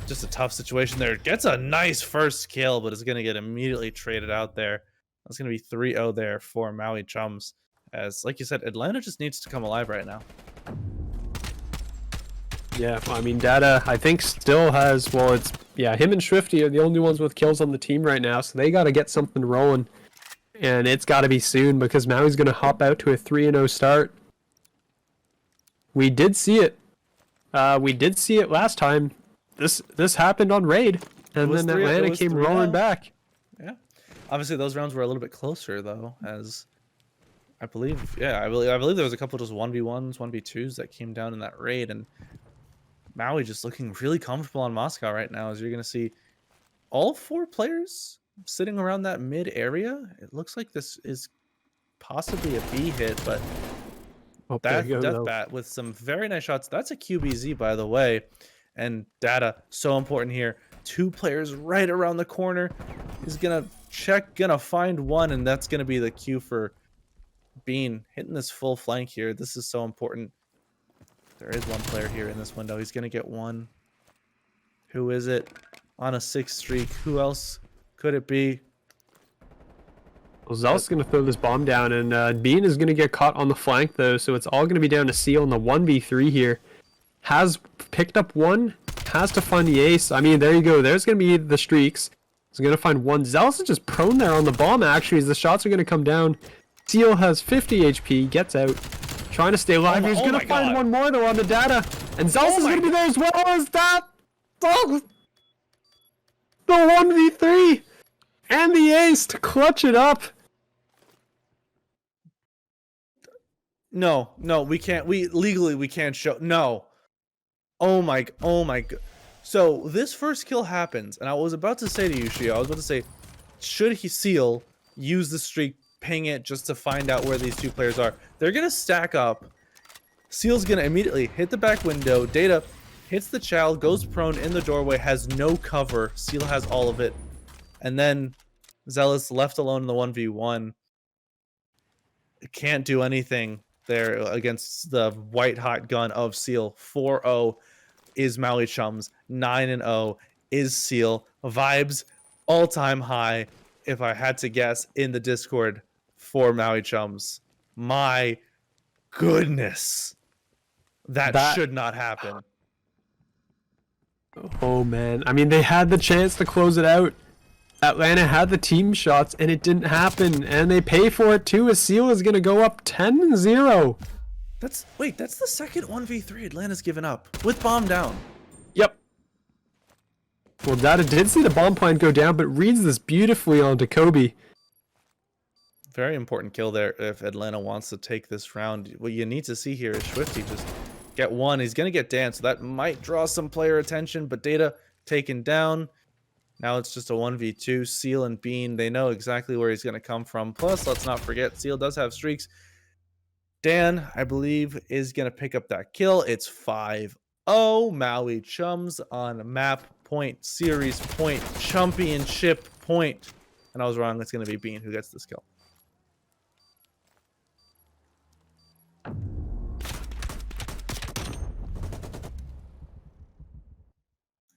just a tough situation there. Gets a nice first kill, but is gonna get immediately traded out there. That's gonna be 3-0 there for Maui Chums. As like you said, Atlanta just needs to come alive right now. Yeah, well, I mean, Data, I think, still has, well, him and Swifty are the only ones with kills on the team right now, so they got to get something rolling. And it's got to be soon, because Maui's going to hop out to a 3-0 start. We did see it. We did see it last time. This happened on Raid, and then Atlanta came rolling back. Yeah. Obviously, those rounds were a little bit closer, though, as I believe there was a couple of just 1v1s, 1v2s that came down in that Raid, and Maui just looking really comfortable on Moscow right now, as you're going to see all 4 players sitting around that mid area. It looks like this is possibly a B hit, but Deathbat with some very nice shots. That's a QBZ, by the way. And Data, so important here. 2 players right around the corner. He's going to check, going to find one, and that's going to be the cue for Bean hitting this full flank here. This is so important. There is 1 player here in this window. He's going to get 1. Who is it? On a 6th streak. Who else could it be? Well, Zel's going to throw this bomb down, and Bean is going to get caught on the flank, though, so it's all going to be down to Seal in the 1v3 here. Has picked up 1. Has to find the ace. I mean, there you go. There's going to be the streaks. He's going to find 1. Zealous is just prone there on the bomb, actually, as the shots are going to come down. Seal has 50 HP, gets out. Trying to stay alive. He's going to find 1 more, though, on the Data. And Zealous is going to be there as well as that. Oh, the 1v3. And the ace to clutch it up. No, we can't. We can't show. No. Oh my god. So this first kill happens, and I was about to say to you, Shio, I was about to say, should he Seal use the streak, ping it just to find out where these 2 players are? They're gonna stack up. Seal's gonna immediately hit the back window. Data hits the child, goes prone in the doorway, has no cover. Seal has all of it, and then Zealous left alone in the 1v1. Can't do anything. there against the white hot gun of Seal. 4-0 is Maui Chums. 9-0 is Seal. Vibes all-time high, if I had to guess, in the Discord for Maui Chums. My goodness. That should not happen. Oh, man. I mean, they had the chance to close it out. Atlanta had the team shots, and it didn't happen. And they pay for it, too, as Seal is going to go up 10-0. That's the second 1v3 Atlanta's given up with bomb down. Yep. Well, Data did see the bomb plant go down, but reads this beautifully onto Kobe. Very important kill there if Atlanta wants to take this round. What you need to see here is Swifty just get one. He's going to get Dan, so that might draw some player attention, but Data taken down. Now it's just a 1v2. Seal and Bean, they know exactly where he's going to come from. Plus, let's not forget, Seal does have streaks. Dan, I believe, is going to pick up that kill. It's 5-0. Maui Chums on map point, series point, championship point. And I was wrong. It's going to be Bean who gets this kill.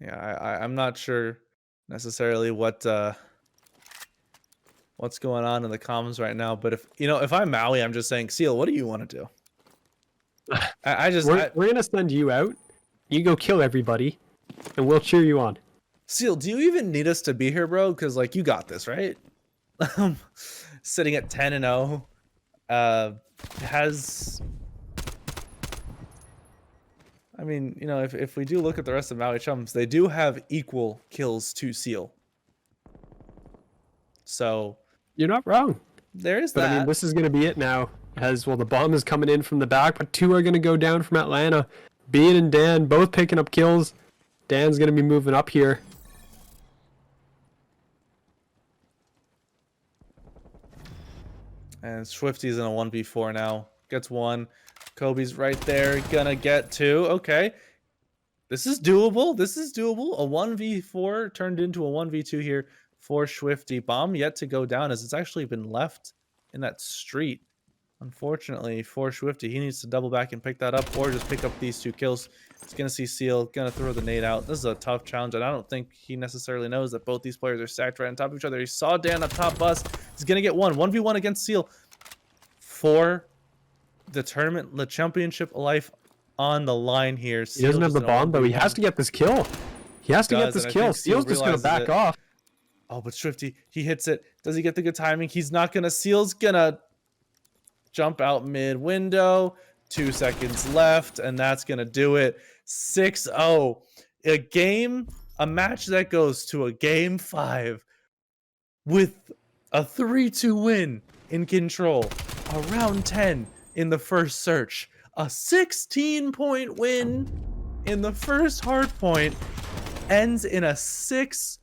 Yeah, I'm not sure necessarily what's going on in the comms right now, but if I'm Maui, I'm just saying, Seal, what do you want to do? We're gonna send you out. You go kill everybody, and we'll cheer you on. Seal, do you even need us to be here, bro? Because like you got this, right? Sitting at 10-0, has. I mean, if we do look at the rest of Maui Chums, they do have equal kills to Seal. So you're not wrong. There is that. I mean, this is going to be it now. As well, the bomb is coming in from the back, but 2 are going to go down from Atlanta. Bean and Dan both picking up kills. Dan's going to be moving up here. And Swifty's in a 1v4 now. Gets 1. Kobe's right there. Gonna get 2. Okay. This is doable. This is doable. A 1v4 turned into a 1v2 here for Swifty. Bomb yet to go down as it's actually been left in that street. Unfortunately for Swifty, he needs to double back and pick that up or just pick up these 2 kills. He's going to see Seal, going to throw the nade out. This is a tough challenge, and I don't think he necessarily knows that both these players are stacked right on top of each other. He saw Dan up top bus. He's going to get 1v1 against Seal for the tournament, the championship life on the line here. He doesn't have the bomb, though. He has to get this kill. He has to get this kill. Seal's just going to back off. Oh, but Swifty, he hits it. Does he get the good timing? He's not going to. Seal's going to jump out mid-window. 2 seconds left, and that's going to do it. 6-0. A match that goes to a game 5 with a 3-2 win in control. A round 10 in the first search. A 16-point win in the first hard point ends in a 6-0